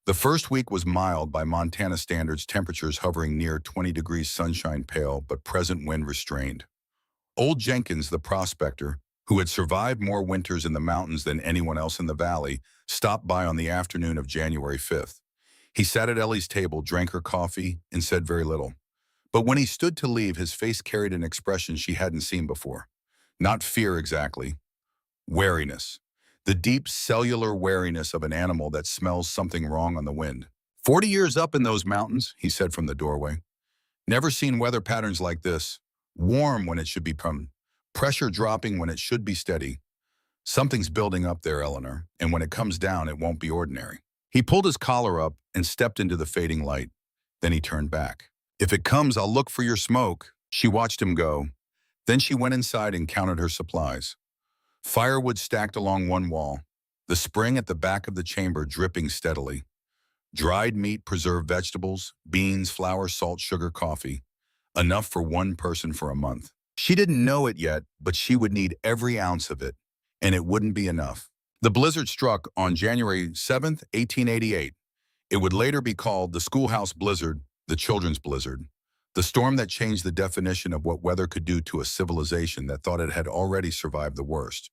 The first week was mild by Montana standards, temperatures hovering near 20 degrees, sunshine pale, but present wind restrained. Old Jenkins, the prospector, who had survived more winters in the mountains than anyone else in the valley, stopped by on the afternoon of January 5th. He sat at Ellie's table, drank her coffee, and said very little. But when he stood to leave, his face carried an expression she hadn't seen before. Not fear exactly. Wariness. The deep cellular wariness of an animal that smells something wrong on the wind. 40 years up in those mountains, he said from the doorway. Never seen weather patterns like this. Warm when it should be pressure dropping when it should be steady. Something's building up there, Eleanor, and when it comes down, it won't be ordinary. He pulled his collar up and stepped into the fading light. Then he turned back. If it comes, I'll look for your smoke. She watched him go. Then she went inside and counted her supplies. Firewood stacked along one wall, the spring at the back of the chamber dripping steadily. Dried meat, preserved vegetables, beans, flour, salt, sugar, coffee. Enough for one person for a month. She didn't know it yet, but she would need every ounce of it, and it wouldn't be enough. The blizzard struck on January 7th, 1888. It would later be called the schoolhouse blizzard, the children's blizzard, the storm that changed the definition of what weather could do to a civilization that thought it had already survived the worst.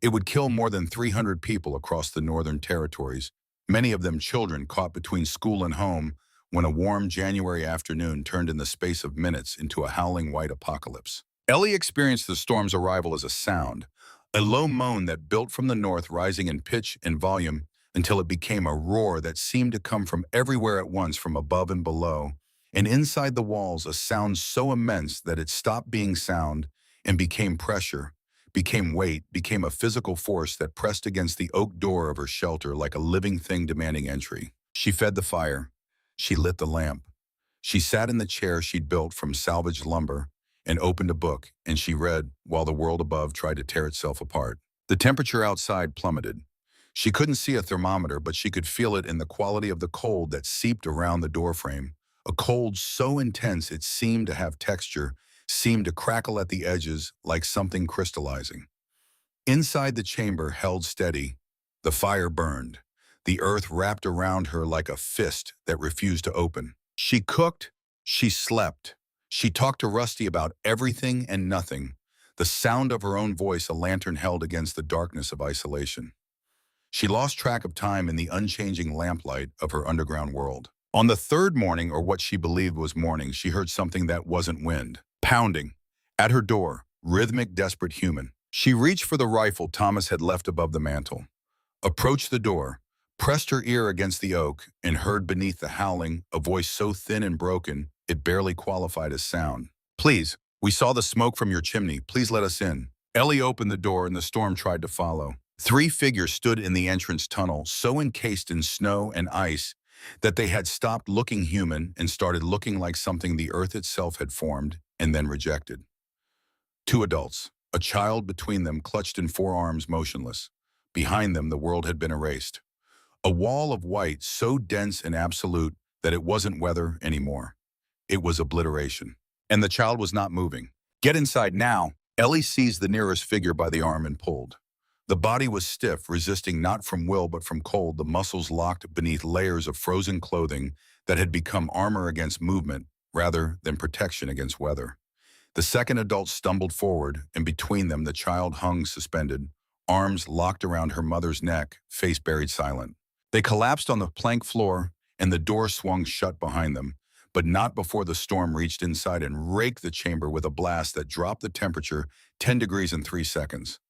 It would kill more than 300 people across the northern territories, many of them children caught between school and home when a warm January afternoon turned in the space of minutes into a howling white apocalypse. Ellie experienced the storm's arrival as a sound, a low moan that built from the north, rising in pitch and volume until it became a roar that seemed to come from everywhere at once, from above and below, and inside the walls, a sound so immense that it stopped being sound and became pressure, became weight, became a physical force that pressed against the oak door of her shelter like a living thing demanding entry. She fed the fire. She lit the lamp. She sat in the chair she'd built from salvaged lumber and opened a book, and she read while the world above tried to tear itself apart. The temperature outside plummeted. She couldn't see a thermometer, but she could feel it in the quality of the cold that seeped around the doorframe, a cold so intense it seemed to have texture, seemed to crackle at the edges like something crystallizing. Inside the chamber held steady. The fire burned. The earth wrapped around her like a fist that refused to open. She cooked. She slept. She talked to Rusty about everything and nothing, the sound of her own voice a lantern held against the darkness of isolation. She lost track of time in the unchanging lamplight of her underground world. On the third morning, or what she believed was morning, she heard something that wasn't wind. Pounding. At her door. Rhythmic, desperate, human. She reached for the rifle Thomas had left above the mantel. Approached the door. Pressed her ear against the oak, and heard beneath the howling a voice so thin and broken it barely qualified as sound. "Please, we saw the smoke from your chimney. Please let us in." Ellie opened the door and the storm tried to follow. 3 figures stood in the entrance tunnel, so encased in snow and ice that they had stopped looking human and started looking like something the earth itself had formed and then rejected. 2 adults, a child between them, clutched in forearms, motionless. Behind them, the world had been erased. A wall of white so dense and absolute that it wasn't weather anymore. It was obliteration. And the child was not moving. "Get inside now." Ellie seized the nearest figure by the arm and pulled. The body was stiff, resisting not from will but from cold, the muscles locked beneath layers of frozen clothing that had become armor against movement rather than protection against weather. The second adult stumbled forward, and between them the child hung suspended, arms locked around her mother's neck, face buried silent. They collapsed on the plank floor, and the door swung shut behind them, but not before the storm reached inside and raked the chamber with a blast that dropped the temperature 10 degrees in 3 seconds.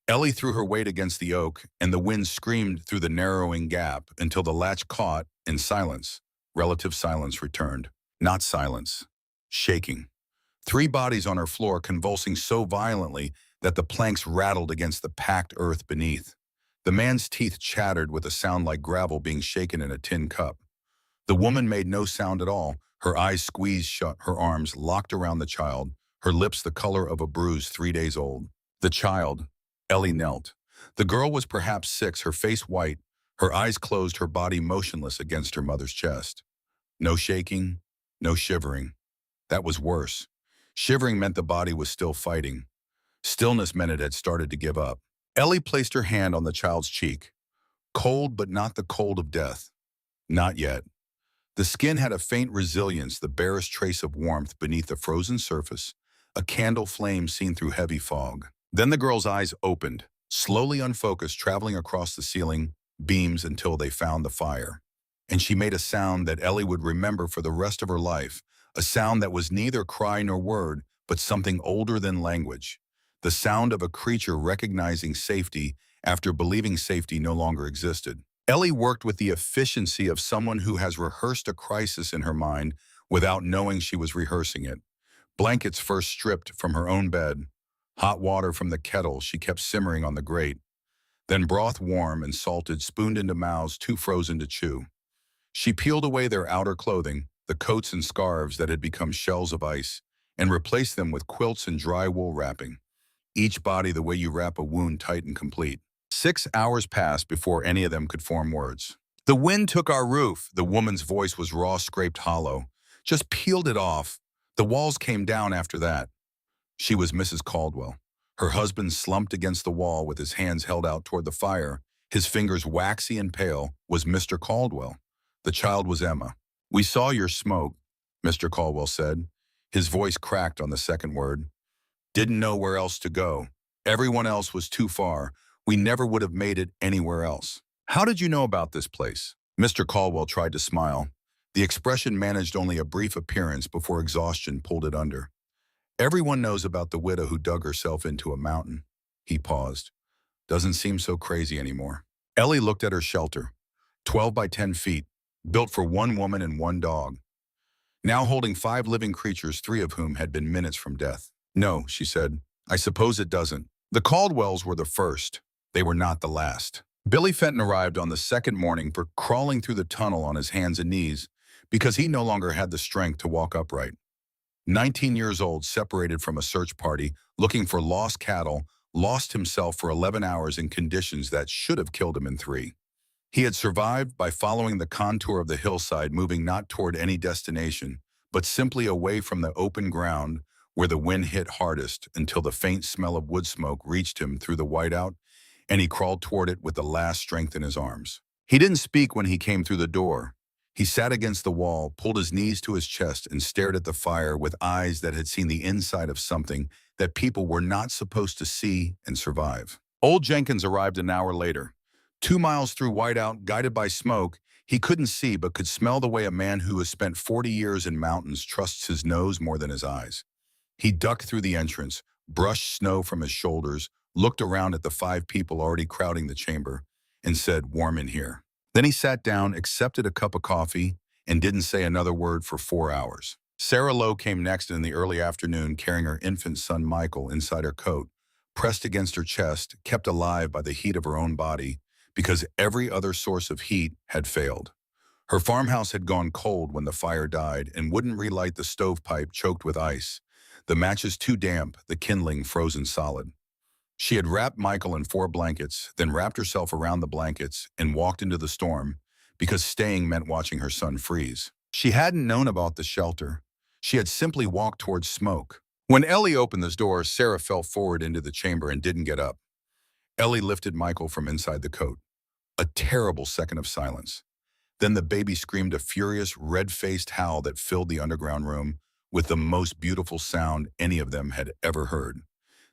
Ellie threw her weight against the oak, and the wind screamed through the narrowing gap until the latch caught, and silence, relative silence, returned. Not silence. Shaking. 3 bodies on her floor, convulsing so violently that the planks rattled against the packed earth beneath. The man's teeth chattered with a sound like gravel being shaken in a tin cup. The woman made no sound at all, her eyes squeezed shut, her arms locked around the child, her lips the color of a bruise 3 days old. The child. Ellie knelt. The girl was perhaps 6, her face white, her eyes closed, her body motionless against her mother's chest. No shaking, no shivering. That was worse. Shivering meant the body was still fighting. Stillness meant it had started to give up. Ellie placed her hand on the child's cheek. Cold, but not the cold of death. Not yet. The skin had a faint resilience, the barest trace of warmth beneath the frozen surface, a candle flame seen through heavy fog. Then the girl's eyes opened, slowly unfocused, traveling across the ceiling beams until they found the fire. And she made a sound that Ellie would remember for the rest of her life, a sound that was neither cry nor word, but something older than language. The sound of a creature recognizing safety after believing safety no longer existed. Ellie worked with the efficiency of someone who has rehearsed a crisis in her mind without knowing she was rehearsing it. Blankets first stripped from her own bed, hot water from the kettle she kept simmering on the grate, then broth warm and salted spooned into mouths too frozen to chew. She peeled away their outer clothing, the coats and scarves that had become shells of ice, and replaced them with quilts and dry wool wrapping, each body the way you wrap a wound tight and complete. 6 hours passed before any of them could form words. "The wind took our roof," the woman's voice was raw, scraped hollow. "Just peeled it off. The walls came down after that." She was Mrs. Caldwell. Her husband slumped against the wall with his hands held out toward the fire, His fingers waxy and pale, was Mr. Caldwell. The child was Emma. "We saw your smoke," Mr. Caldwell said. His voice cracked on the second word. "Didn't know where else to go. Everyone else was too far. We never would have made it anywhere else." "How did you know about this place?" Mr. Caldwell tried to smile. The expression managed only a brief appearance before exhaustion pulled it under. "Everyone knows about the widow who dug herself into a mountain." He paused. "Doesn't seem so crazy anymore." Ellie looked at her shelter. 12 by 10 feet, built for one woman and one dog. Now holding 5 living creatures, 3 of whom had been minutes from death. "No," she said. "I suppose it doesn't." The Caldwells were the first. They were not the last. Billy Fenton arrived on the second morning for crawling through the tunnel on his hands and knees because he no longer had the strength to walk upright. 19 years old, separated from a search party, looking for lost cattle, lost himself for 11 hours in conditions that should have killed him in 3. He had survived by following the contour of the hillside, moving not toward any destination, but simply away from the open ground where the wind hit hardest until the faint smell of wood smoke reached him through the whiteout, and he crawled toward it with the last strength in his arms. He didn't speak when he came through the door. He sat against the wall, pulled his knees to his chest, and stared at the fire with eyes that had seen the inside of something that people were not supposed to see and survive. Old Jenkins arrived an hour later. 2 miles through whiteout, guided by smoke, he couldn't see but could smell the way a man who has spent 40 years in mountains trusts his nose more than his eyes. He ducked through the entrance, brushed snow from his shoulders, looked around at the 5 people already crowding the chamber, and said, "Warm in here." Then he sat down, accepted a cup of coffee, and didn't say another word for 4 hours. Sarah Lowe came next in the early afternoon, carrying her infant son Michael inside her coat, pressed against her chest, kept alive by the heat of her own body, because every other source of heat had failed. Her farmhouse had gone cold when the fire died and wouldn't relight the stovepipe choked with ice, the matches too damp, the kindling frozen solid. She had wrapped Michael in 4 blankets, then wrapped herself around the blankets and walked into the storm because staying meant watching her son freeze. She hadn't known about the shelter. She had simply walked towards smoke. When Ellie opened the door, Sarah fell forward into the chamber and didn't get up. Ellie lifted Michael from inside the coat. A terrible second of silence. Then the baby screamed a furious, red-faced howl that filled the underground room with the most beautiful sound any of them had ever heard.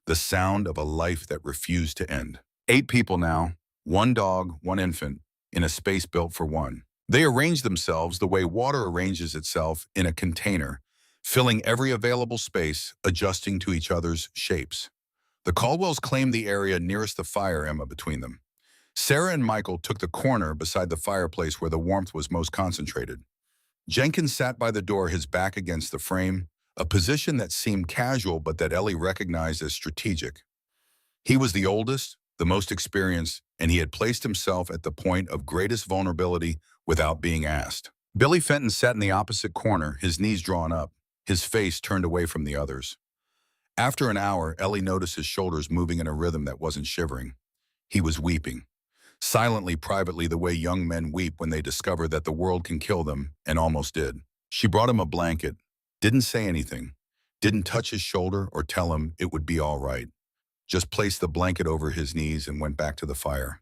The sound of a life that refused to end. 8 people now, 1 dog, 1 infant, in a space built for one. They arranged themselves the way water arranges itself in a container, filling every available space, adjusting to each other's shapes. The Caldwells claimed the area nearest the fire, Emma between them. Sarah and Michael took the corner beside the fireplace where the warmth was most concentrated. Jenkins sat by the door, his back against the frame, a position that seemed casual but that Ellie recognized as strategic. He was the oldest, the most experienced, and he had placed himself at the point of greatest vulnerability without being asked. Billy Fenton sat in the opposite corner, his knees drawn up, his face turned away from the others. After an hour, Ellie noticed his shoulders moving in a rhythm that wasn't shivering. He was weeping. Silently, privately, the way young men weep when they discover that the world can kill them, and almost did. She brought him a blanket, didn't say anything, didn't touch his shoulder or tell him it would be all right. Just placed the blanket over his knees and went back to the fire.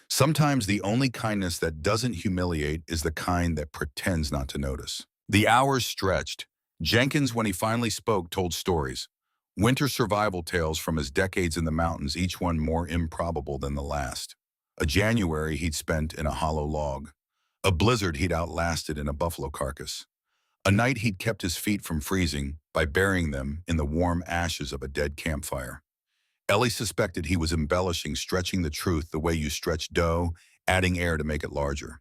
Sometimes the only kindness that doesn't humiliate is the kind that pretends not to notice. The hours stretched. Jenkins, when he finally spoke, told stories. Winter survival tales from his decades in the mountains, each one more improbable than the last. A January he'd spent in a hollow log. A blizzard he'd outlasted in a buffalo carcass. A night he'd kept his feet from freezing by burying them in the warm ashes of a dead campfire. Ellie suspected he was embellishing, stretching the truth the way you stretch dough, adding air to make it larger.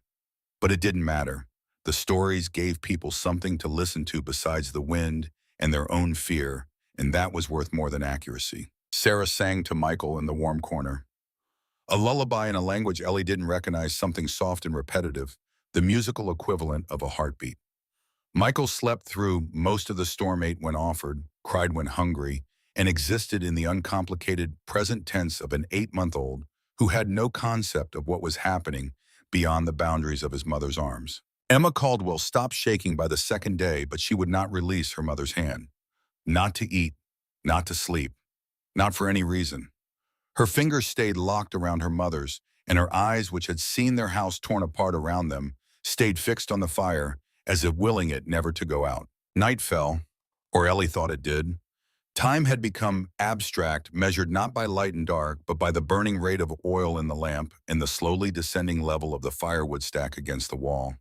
But it didn't matter. The stories gave people something to listen to besides the wind and their own fear, and that was worth more than accuracy. Sarah sang to Michael in the warm corner. A lullaby in a language Ellie didn't recognize, something soft and repetitive, the musical equivalent of a heartbeat. Michael slept through most of the storm, ate when offered, cried when hungry, and existed in the uncomplicated present tense of an 8-month-old who had no concept of what was happening beyond the boundaries of his mother's arms. Emma Caldwell stopped shaking by the second day, but she would not release her mother's hand. Not to eat, not to sleep, not for any reason. Her fingers stayed locked around her mother's, and her eyes, which had seen their house torn apart around them, stayed fixed on the fire, as if willing it never to go out. Night fell, or Ellie thought it did. Time had become abstract, measured not by light and dark, but by the burning rate of oil in the lamp and the slowly descending level of the firewood stack against the wall.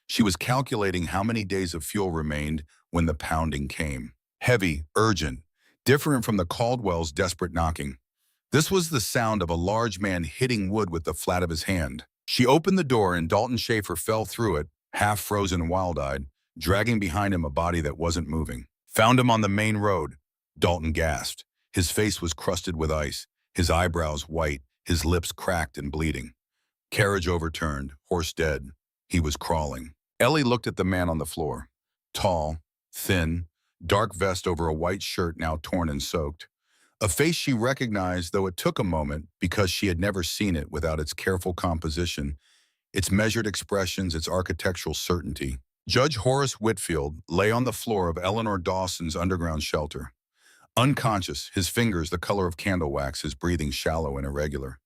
She was calculating how many days of fuel remained when the pounding came. Heavy, urgent, different from the Caldwell's desperate knocking. This was the sound of a large man hitting wood with the flat of his hand. She opened the door and Dalton Schaefer fell through it, half frozen and wild-eyed, dragging behind him a body that wasn't moving. Found him on the main road, Dalton gasped. His face was crusted with ice, his eyebrows white, his lips cracked and bleeding. Carriage overturned, horse dead. He was crawling. Ellie looked at the man on the floor. Tall, thin, dark vest over a white shirt now torn and soaked. A face she recognized, though it took a moment, because she had never seen it without its careful composition, its measured expressions, its architectural certainty. Judge Horace Whitfield lay on the floor of Eleanor Dawson's underground shelter. Unconscious, his fingers the color of candle wax, his breathing shallow and irregular.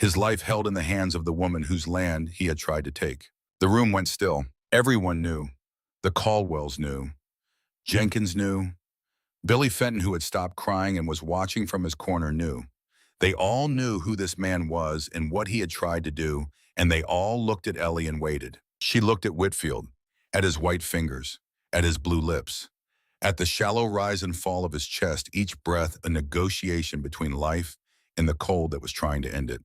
His life held in the hands of the woman whose land he had tried to take. The room went still. Everyone knew. The Caldwells knew. Jenkins knew. Billy Fenton, who had stopped crying and was watching from his corner, knew. They all knew who this man was and what he had tried to do, and they all looked at Ellie and waited. She looked at Whitfield, at his white fingers, at his blue lips, at the shallow rise and fall of his chest, each breath a negotiation between life and the cold that was trying to end it.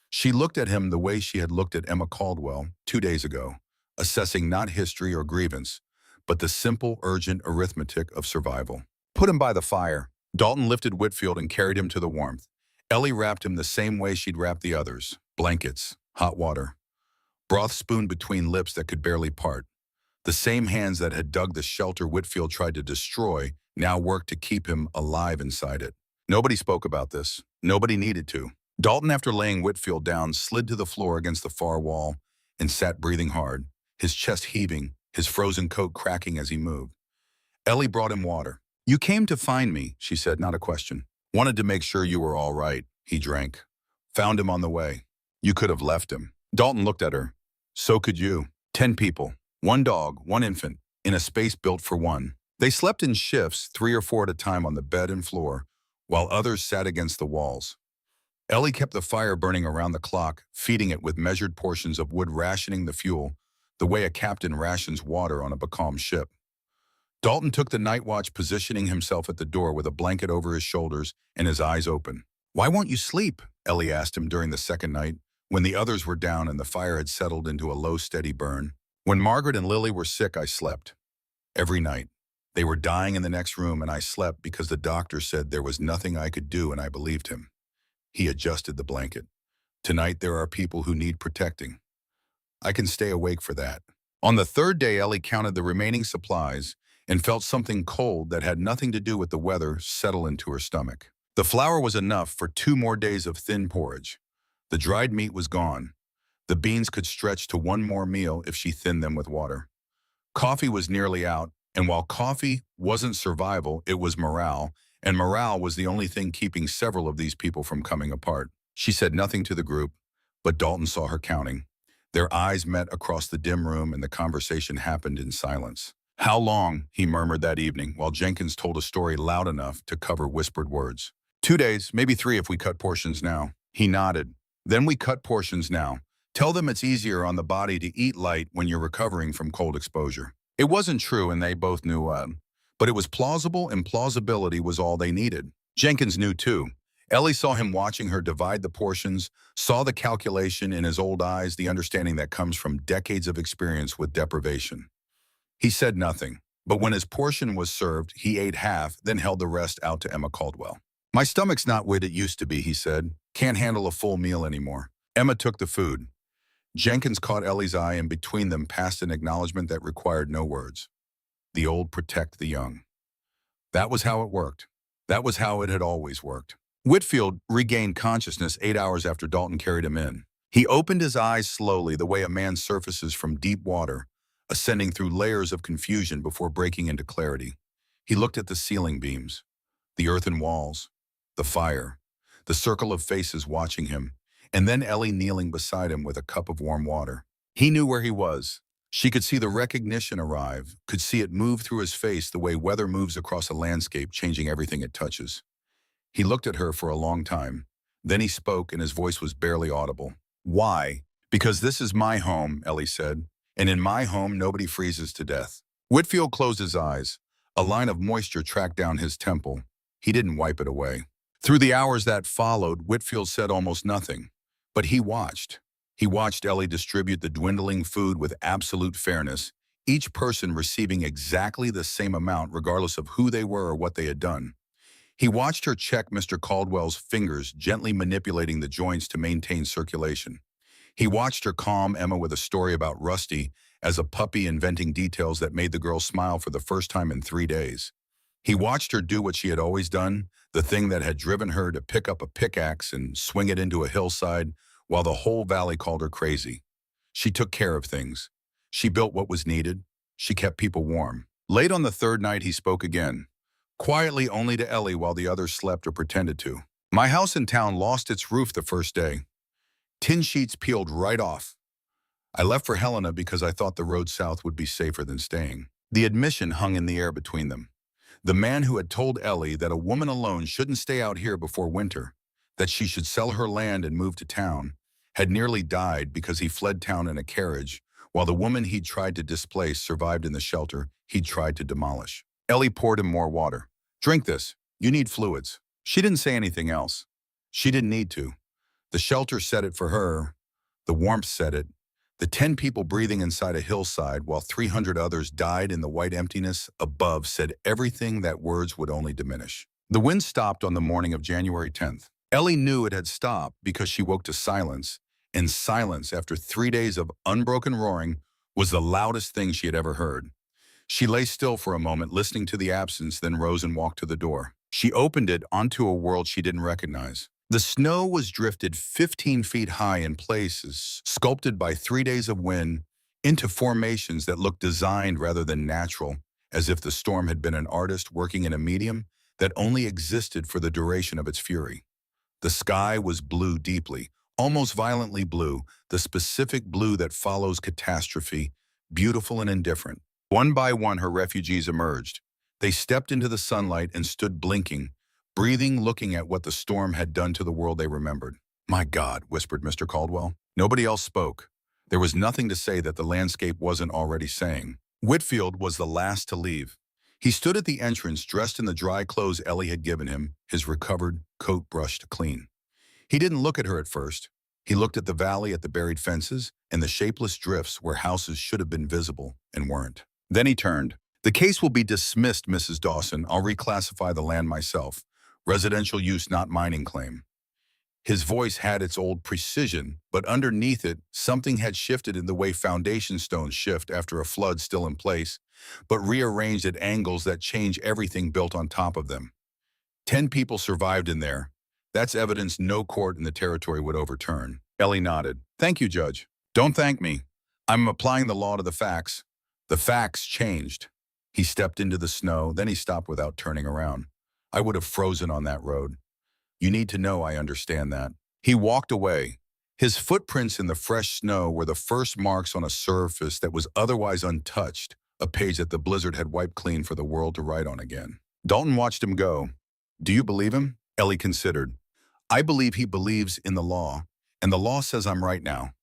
She looked at him the way she had looked at Emma Caldwell 2 days ago, assessing not history or grievance, but the simple, urgent arithmetic of survival. Put him by the fire. Dalton lifted Whitfield and carried him to the warmth. Ellie wrapped him the same way she'd wrapped the others. Blankets, hot water, broth spooned between lips that could barely part. The same hands that had dug the shelter Whitfield tried to destroy now worked to keep him alive inside it. Nobody spoke about this. Nobody needed to. Dalton, after laying Whitfield down, slid to the floor against the far wall and sat breathing hard, his chest heaving, his frozen coat cracking as he moved. Ellie brought him water. "You came to find me," she said, not a question. "Wanted to make sure you were all right." He drank. "Found him on the way. You could have left him." Dalton looked at her. "So could you. 10 people. 1 dog, 1 infant, in a space built for 1. They slept in shifts, 3 or 4 at a time on the bed and floor, while others sat against the walls. Ellie kept the fire burning around the clock, feeding it with measured portions of wood, rationing the fuel, the way a captain rations water on a becalmed ship. Dalton took the night watch, positioning himself at the door with a blanket over his shoulders and his eyes open. "Why won't you sleep?" Ellie asked him during the second night, when the others were down and the fire had settled into a low, steady burn. "When Margaret and Lily were sick, I slept. Every night. They were dying in the next room, and I slept because the doctor said there was nothing I could do, and I believed him." He adjusted the blanket. "Tonight there are people who need protecting. I can stay awake for that." On the third day, Ellie counted the remaining supplies and felt something cold that had nothing to do with the weather settle into her stomach. The flour was enough for 2 more days of thin porridge. The dried meat was gone. The beans could stretch to 1 more meal if she thinned them with water. Coffee was nearly out, and while coffee wasn't survival, it was morale, and morale was the only thing keeping several of these people from coming apart. She said nothing to the group, but Dalton saw her counting. Their eyes met across the dim room, and the conversation happened in silence. "How long?" he murmured that evening, while Jenkins told a story loud enough to cover whispered words. 2 days, maybe 3 if we cut portions now." He nodded. "Then we cut portions now. Tell them it's easier on the body to eat light when you're recovering from cold exposure." It wasn't true, and they both knew but it was plausible, and plausibility was all they needed. Jenkins knew too. Ellie saw him watching her divide the portions, saw the calculation in his old eyes, the understanding that comes from decades of experience with deprivation. He said nothing, but when his portion was served, he ate half, then held the rest out to Emma Caldwell. "My stomach's not what it used to be," he said. "Can't handle a full meal anymore." Emma took the food. Jenkins caught Ellie's eye, and between them passed an acknowledgement that required no words. The old protect the young. That was how it worked. That was how it had always worked. Whitfield regained consciousness 8 hours after Dalton carried him in. He opened his eyes slowly, the way a man surfaces from deep water, ascending through layers of confusion before breaking into clarity. He looked at the ceiling beams, the earthen walls, the fire, the circle of faces watching him, and then Ellie kneeling beside him with a cup of warm water. He knew where he was. She could see the recognition arrive, could see it move through his face the way weather moves across a landscape, changing everything it touches. He looked at her for a long time. Then he spoke, and his voice was barely audible. "Why?" "Because this is my home," Ellie said. "And in my home, nobody freezes to death." Whitfield closed his eyes. A line of moisture tracked down his temple. He didn't wipe it away. Through the hours that followed, Whitfield said almost nothing. But he watched. He watched Ellie distribute the dwindling food with absolute fairness, each person receiving exactly the same amount regardless of who they were or what they had done. He watched her check Mr. Caldwell's fingers, gently manipulating the joints to maintain circulation. He watched her calm Emma with a story about Rusty as a puppy, inventing details that made the girl smile for the first time in 3 days. He watched her do what she had always done, the thing that had driven her to pick up a pickaxe and swing it into a hillside while the whole valley called her crazy. She took care of things. She built what was needed. She kept people warm. Late on the third night, he spoke again, quietly only to Ellie while the others slept or pretended to. "My house in town lost its roof the first day. Tin sheets peeled right off. I left for Helena because I thought the road south would be safer than staying." The admission hung in the air between them. The man who had told Ellie that a woman alone shouldn't stay out here before winter, that she should sell her land and move to town, had nearly died because he fled town in a carriage, while the woman he'd tried to displace survived in the shelter he'd tried to demolish. Ellie poured him more water. "Drink this. You need fluids." She didn't say anything else. She didn't need to. The shelter said it for her. The warmth said it. The 10 people breathing inside a hillside while 300 others died in the white emptiness above said everything that words would only diminish. The wind stopped on the morning of January 10th. Ellie knew it had stopped because she woke to silence, and silence after 3 days of unbroken roaring was the loudest thing she had ever heard. She lay still for a moment, listening to the absence, then rose and walked to the door. She opened it onto a world she didn't recognize. The snow was drifted 15 feet high in places, sculpted by 3 days of wind into formations that looked designed rather than natural, as if the storm had been an artist working in a medium that only existed for the duration of its fury. The sky was blue deeply, almost violently blue, the specific blue that follows catastrophe, beautiful and indifferent. One by one, her refugees emerged. They stepped into the sunlight and stood blinking, breathing, looking at what the storm had done to the world they remembered. "My God," whispered Mr. Caldwell. Nobody else spoke. There was nothing to say that the landscape wasn't already saying. Whitfield was the last to leave. He stood at the entrance, dressed in the dry clothes Ellie had given him, his recovered coat brushed clean. He didn't look at her at first. He looked at the valley, at the buried fences, and the shapeless drifts where houses should have been visible and weren't. Then he turned. "The case will be dismissed, Mrs. Dawson. I'll reclassify the land myself. Residential use, not mining claim." His voice had its old precision, but underneath it, something had shifted in the way foundation stones shift after a flood still in place, but rearranged at angles that change everything built on top of them. 10 people survived in there. That's evidence no court in the territory would overturn. Ellie nodded. "Thank you, Judge." "Don't thank me. I'm applying the law to the facts." The facts changed. He stepped into the snow, then he stopped without turning around. "I would have frozen on that road. You need to know I understand that." He walked away. His footprints in the fresh snow were the first marks on a surface that was otherwise untouched, a page that the blizzard had wiped clean for the world to write on again. Dalton watched him go. "Do you believe him?" Ellie considered. "I believe he believes in the law, and the law says I'm right now.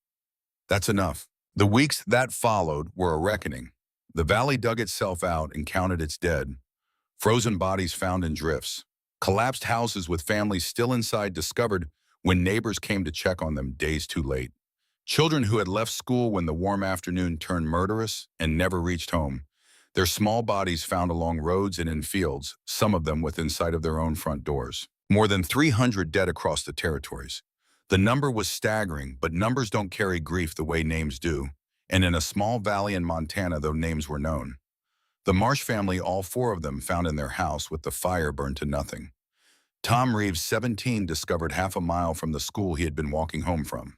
That's enough." The weeks that followed were a reckoning. The valley dug itself out and counted its dead. Frozen bodies found in drifts. Collapsed houses with families still inside discovered when neighbors came to check on them days too late. Children who had left school when the warm afternoon turned murderous and never reached home. Their small bodies found along roads and in fields, some of them within sight of their own front doors. More than 300 dead across the territories. The number was staggering, but numbers don't carry grief the way names do. And in a small valley in Montana, though names were known. The Marsh family, all 4 of them, found in their house with the fire burned to nothing. Tom Reeves, 17, discovered half a mile from the school he had been walking home from.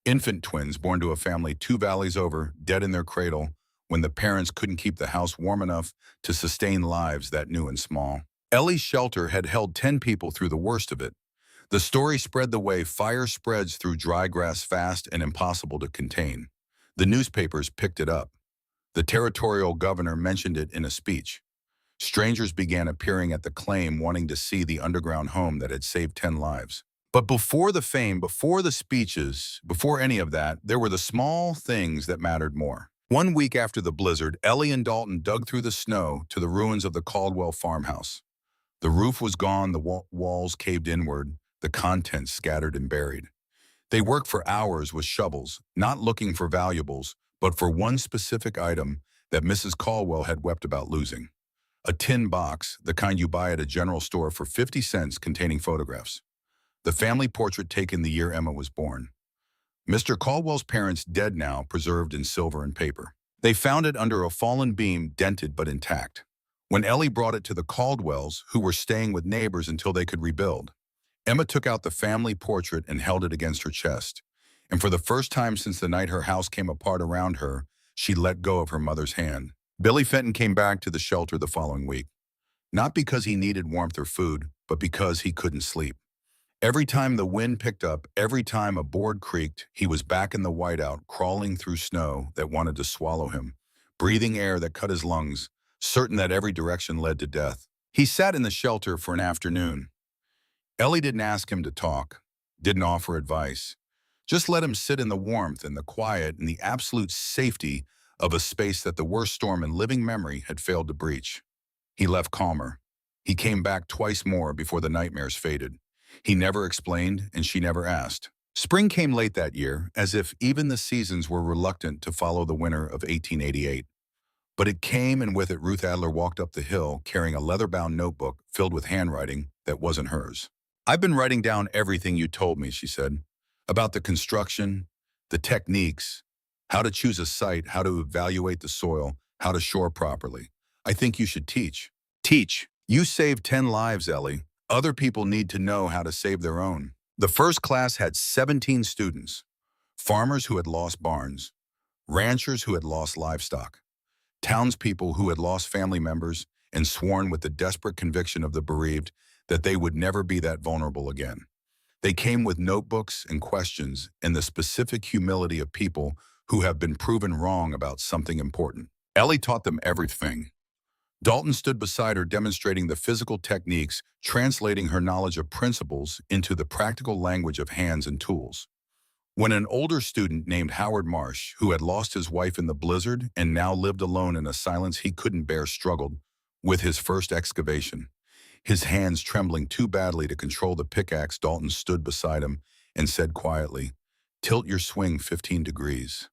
Infant twins born to a family 2 valleys over, dead in their cradle, when the parents couldn't keep the house warm enough to sustain lives that new and small. Ellie's shelter had held 10 people through the worst of it. The story spread the way fire spreads through dry grass fast and impossible to contain. The newspapers picked it up. The territorial governor mentioned it in a speech. Strangers began appearing at the claim wanting to see the underground home that had saved 10 lives. But before the fame, before the speeches, before any of that, there were the small things that mattered more. One week after the blizzard, Ellie and Dalton dug through the snow to the ruins of the Caldwell farmhouse. The roof was gone, the walls caved inward, the contents scattered and buried. They worked for hours with shovels, not looking for valuables, but for one specific item that Mrs. Caldwell had wept about losing. A tin box, the kind you buy at a general store for 50 cents, containing photographs. The family portrait taken the year Emma was born. Mr. Caldwell's parents, dead now, preserved in silver and paper. They found it under a fallen beam, dented but intact. When Ellie brought it to the Caldwells, who were staying with neighbors until they could rebuild, Emma took out the family portrait and held it against her chest. And for the first time since the night her house came apart around her, she let go of her mother's hand. Billy Fenton came back to the shelter the following week, not because he needed warmth or food, but because he couldn't sleep. Every time the wind picked up, every time a board creaked, he was back in the whiteout, crawling through snow that wanted to swallow him, breathing air that cut his lungs, certain that every direction led to death. He sat in the shelter for an afternoon. Ellie didn't ask him to talk, didn't offer advice, just let him sit in the warmth and the quiet and the absolute safety of a space that the worst storm in living memory had failed to breach. He left calmer. He came back twice more before the nightmares faded. He never explained, and she never asked. Spring came late that year, as if even the seasons were reluctant to follow the winter of 1888. But it came, and with it Ruth Adler walked up the hill carrying a leather-bound notebook filled with handwriting that wasn't hers. "I've been writing down everything you told me," she said, "about the construction, the techniques, how to choose a site, how to evaluate the soil, how to shore properly. I think you should teach." "Teach? You saved 10 lives, Ellie. Other people need to know how to save their own." The first class had 17 students, farmers who had lost barns, ranchers who had lost livestock, townspeople who had lost family members and sworn with the desperate conviction of the bereaved that they would never be that vulnerable again. They came with notebooks and questions and the specific humility of people who have been proven wrong about something important. Ellie taught them everything. Dalton stood beside her, demonstrating the physical techniques, translating her knowledge of principles into the practical language of hands and tools. When an older student named Howard Marsh, who had lost his wife in the blizzard and now lived alone in a silence he couldn't bear, struggled with his first excavation, his hands trembling too badly to control the pickaxe, Dalton stood beside him and said quietly, "Tilt your swing 15 degrees.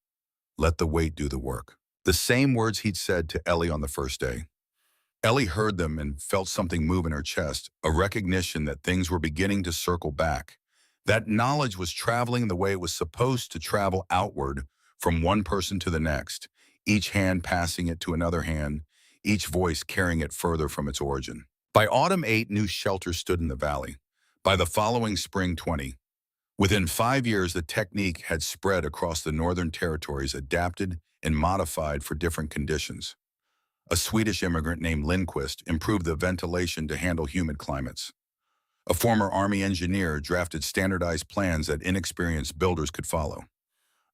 Let the weight do the work." The same words he'd said to Ellie on the first day. Ellie heard them and felt something move in her chest, a recognition that things were beginning to circle back. That knowledge was traveling the way it was supposed to travel, outward from one person to the next, each hand passing it to another hand, each voice carrying it further from its origin. By autumn, 8 new shelters stood in the valley. By the following spring, 20. Within 5 years, the technique had spread across the northern territories, adapted and modified for different conditions. A Swedish immigrant named Lindquist improved the ventilation to handle humid climates. A former Army engineer drafted standardized plans that inexperienced builders could follow.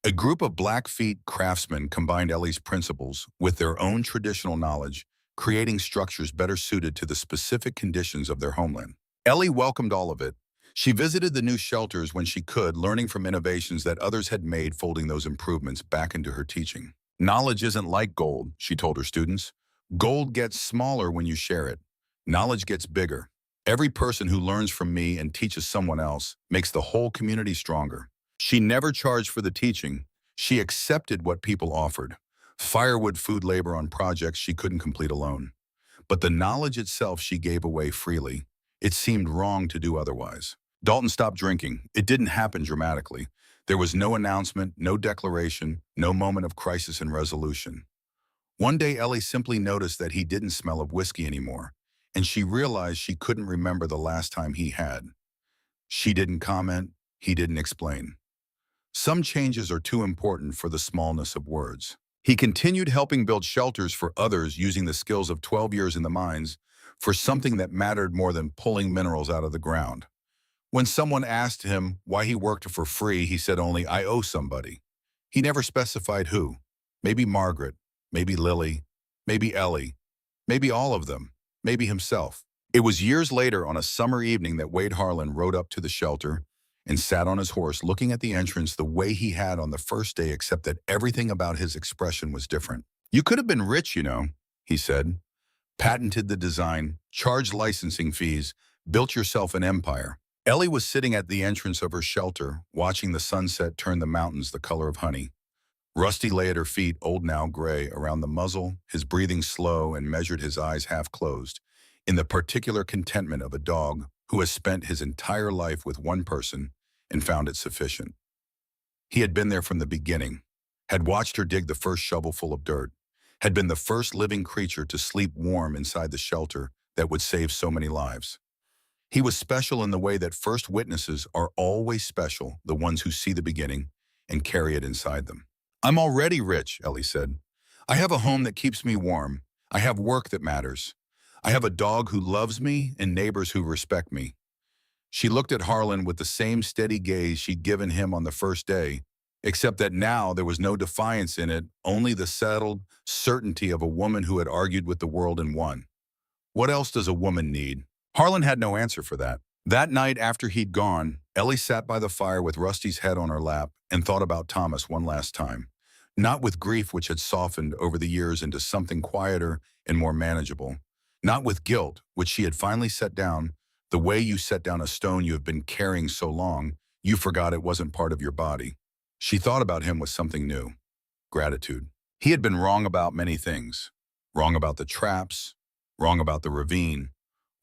A group of Blackfeet craftsmen combined Ellie's principles with their own traditional knowledge, creating structures better suited to the specific conditions of their homeland. Ellie welcomed all of it. She visited the new shelters when she could, learning from innovations that others had made, folding those improvements back into her teaching. "Knowledge isn't like gold," she told her students. "Gold gets smaller when you share it. Knowledge gets bigger. Every person who learns from me and teaches someone else makes the whole community stronger." She never charged for the teaching. She accepted what people offered. Firewood, food, labor on projects she couldn't complete alone. But the knowledge itself she gave away freely. It seemed wrong to do otherwise. Dalton stopped drinking. It didn't happen dramatically. There was no announcement, no declaration, no moment of crisis and resolution. One day, Ellie simply noticed that he didn't smell of whiskey anymore, and she realized she couldn't remember the last time he had. She didn't comment. He didn't explain. Some changes are too important for the smallness of words. He continued helping build shelters for others, using the skills of 12 years in the mines for something that mattered more than pulling minerals out of the ground. When someone asked him why he worked for free, he said only, "I owe somebody." He never specified who. Maybe Margaret, maybe Lily, maybe Ellie, maybe all of them, maybe himself. It was years later on a summer evening that Wade Harlan rode up to the shelter and sat on his horse looking at the entrance the way he had on the first day, except that everything about his expression was different. "You could have been rich, you know," he said. "Patented the design, charged licensing fees, built yourself an empire." Ellie was sitting at the entrance of her shelter, watching the sunset turn the mountains the color of honey. Rusty lay at her feet, old now gray, around the muzzle, his breathing slow and measured, his eyes half closed, in the particular contentment of a dog who has spent his entire life with one person and found it sufficient. He had been there from the beginning, had watched her dig the first shovelful of dirt, had been the first living creature to sleep warm inside the shelter that would save so many lives. He was special in the way that first witnesses are always special, the ones who see the beginning and carry it inside them. "I'm already rich," Ellie said. "I have a home that keeps me warm. I have work that matters. I have a dog who loves me and neighbors who respect me." She looked at Harlan with the same steady gaze she'd given him on the first day, except that now there was no defiance in it, only the settled certainty of a woman who had argued with the world and won. What else does a woman need? Harlan had no answer for that. That night after he'd gone, Ellie sat by the fire with Rusty's head on her lap and thought about Thomas one last time. Not with grief which had softened over the years into something quieter and more manageable. Not with guilt, which she had finally set down, the way you set down a stone you have been carrying so long, you forgot it wasn't part of your body. She thought about him with something new. Gratitude. He had been wrong about many things. Wrong about the traps, wrong about the ravine,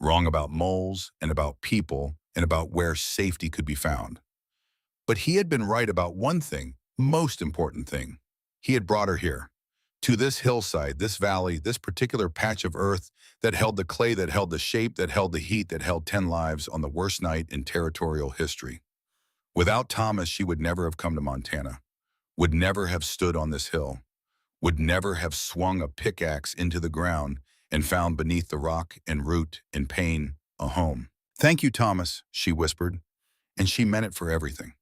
wrong about moles and about people and about where safety could be found. But he had been right about one thing, most important thing. He had brought her here, to this hillside, this valley, this particular patch of earth that held the clay, that held the shape, that held the heat, that held 10 lives on the worst night in territorial history. Without Thomas, she would never have come to Montana, would never have stood on this hill, would never have swung a pickaxe into the ground and found beneath the rock and root and pain a home. "Thank you, Thomas," she whispered, and she meant it for everything.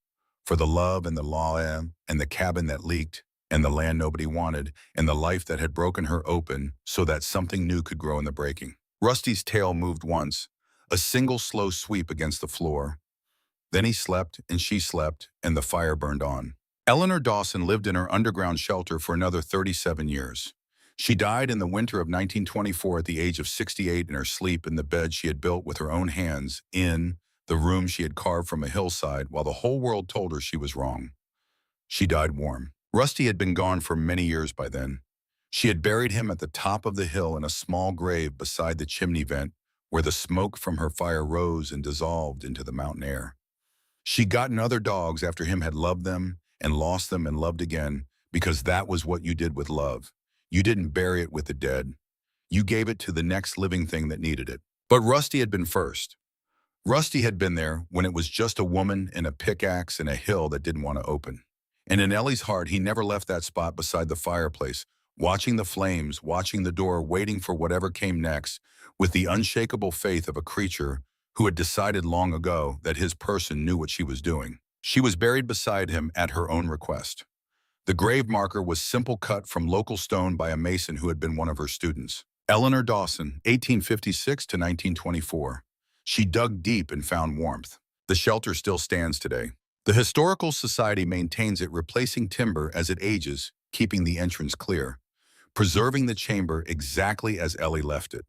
For the love and the law and the cabin that leaked, and the land nobody wanted, and the life that had broken her open so that something new could grow in the breaking. Rusty's tail moved once, a single slow sweep against the floor. Then he slept, and she slept, and the fire burned on. Eleanor Dawson lived in her underground shelter for another 37 years. She died in the winter of 1924 at the age of 68 in her sleep in the bed she had built with her own hands in the room she had carved from a hillside while the whole world told her she was wrong. She died warm. Rusty had been gone for many years by then. She had buried him at the top of the hill in a small grave beside the chimney vent where the smoke from her fire rose and dissolved into the mountain air. She'd gotten other dogs after him, had loved them and lost them and loved again, because that was what you did with love. You didn't bury it with the dead. You gave it to the next living thing that needed it. But Rusty had been first. Rusty had been there when it was just a woman and a pickaxe and a hill that didn't want to open. And in Ellie's heart, he never left that spot beside the fireplace, watching the flames, watching the door, waiting for whatever came next, with the unshakable faith of a creature who had decided long ago that his person knew what she was doing. She was buried beside him at her own request. The grave marker was simple, cut from local stone by a mason who had been one of her students. Eleanor Dawson, 1856 to 1924. She dug deep and found warmth. The shelter still stands today. The Historical Society maintains it, replacing timber as it ages, keeping the entrance clear, preserving the chamber exactly as Ellie left it.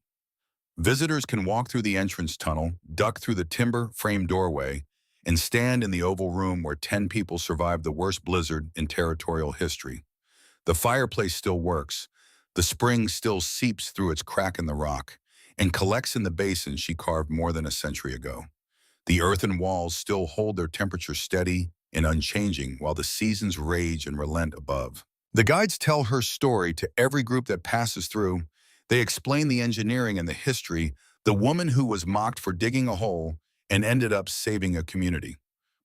Visitors can walk through the entrance tunnel, duck through the timber-framed doorway, and stand in the oval room where 10 people survived the worst blizzard in territorial history. The fireplace still works. The spring still seeps through its crack in the rock and collects in the basin she carved more than a century ago. The earthen walls still hold their temperature steady and unchanging while the seasons rage and relent above. The guides tell her story to every group that passes through. They explain the engineering and the history, the woman who was mocked for digging a hole and ended up saving a community.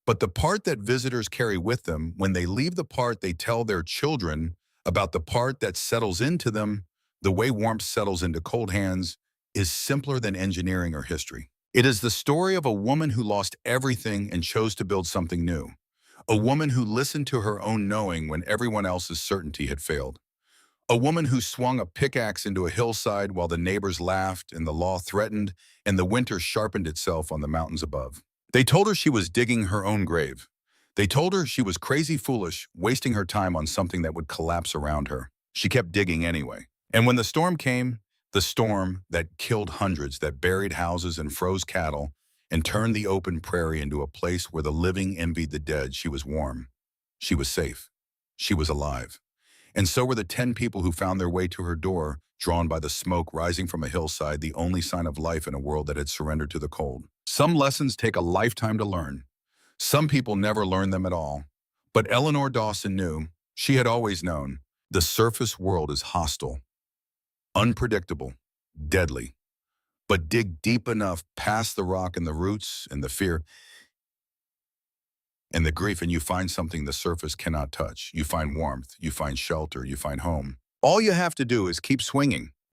But the part that visitors carry with them, when they leave the part they tell their children about the part that settles into them, the way warmth settles into cold hands, is simpler than engineering or history. It is the story of a woman who lost everything and chose to build something new. A woman who listened to her own knowing when everyone else's certainty had failed. A woman who swung a pickaxe into a hillside while the neighbors laughed and the law threatened and the winter sharpened itself on the mountains above. They told her she was digging her own grave. They told her she was crazy foolish, wasting her time on something that would collapse around her. She kept digging anyway. And when the storm came, the storm that killed hundreds, that buried houses and froze cattle, and turned the open prairie into a place where the living envied the dead, she was warm. She was safe. She was alive. And so were the 10 people who found their way to her door, drawn by the smoke rising from a hillside, the only sign of life in a world that had surrendered to the cold. Some lessons take a lifetime to learn. Some people never learn them at all. But Eleanor Dawson knew, she had always known, the surface world is hostile, unpredictable, deadly. But dig deep enough past the rock and the roots and the fear and the grief, and you find something the surface cannot touch. You find warmth, you find shelter, you find home. All you have to do is keep swinging.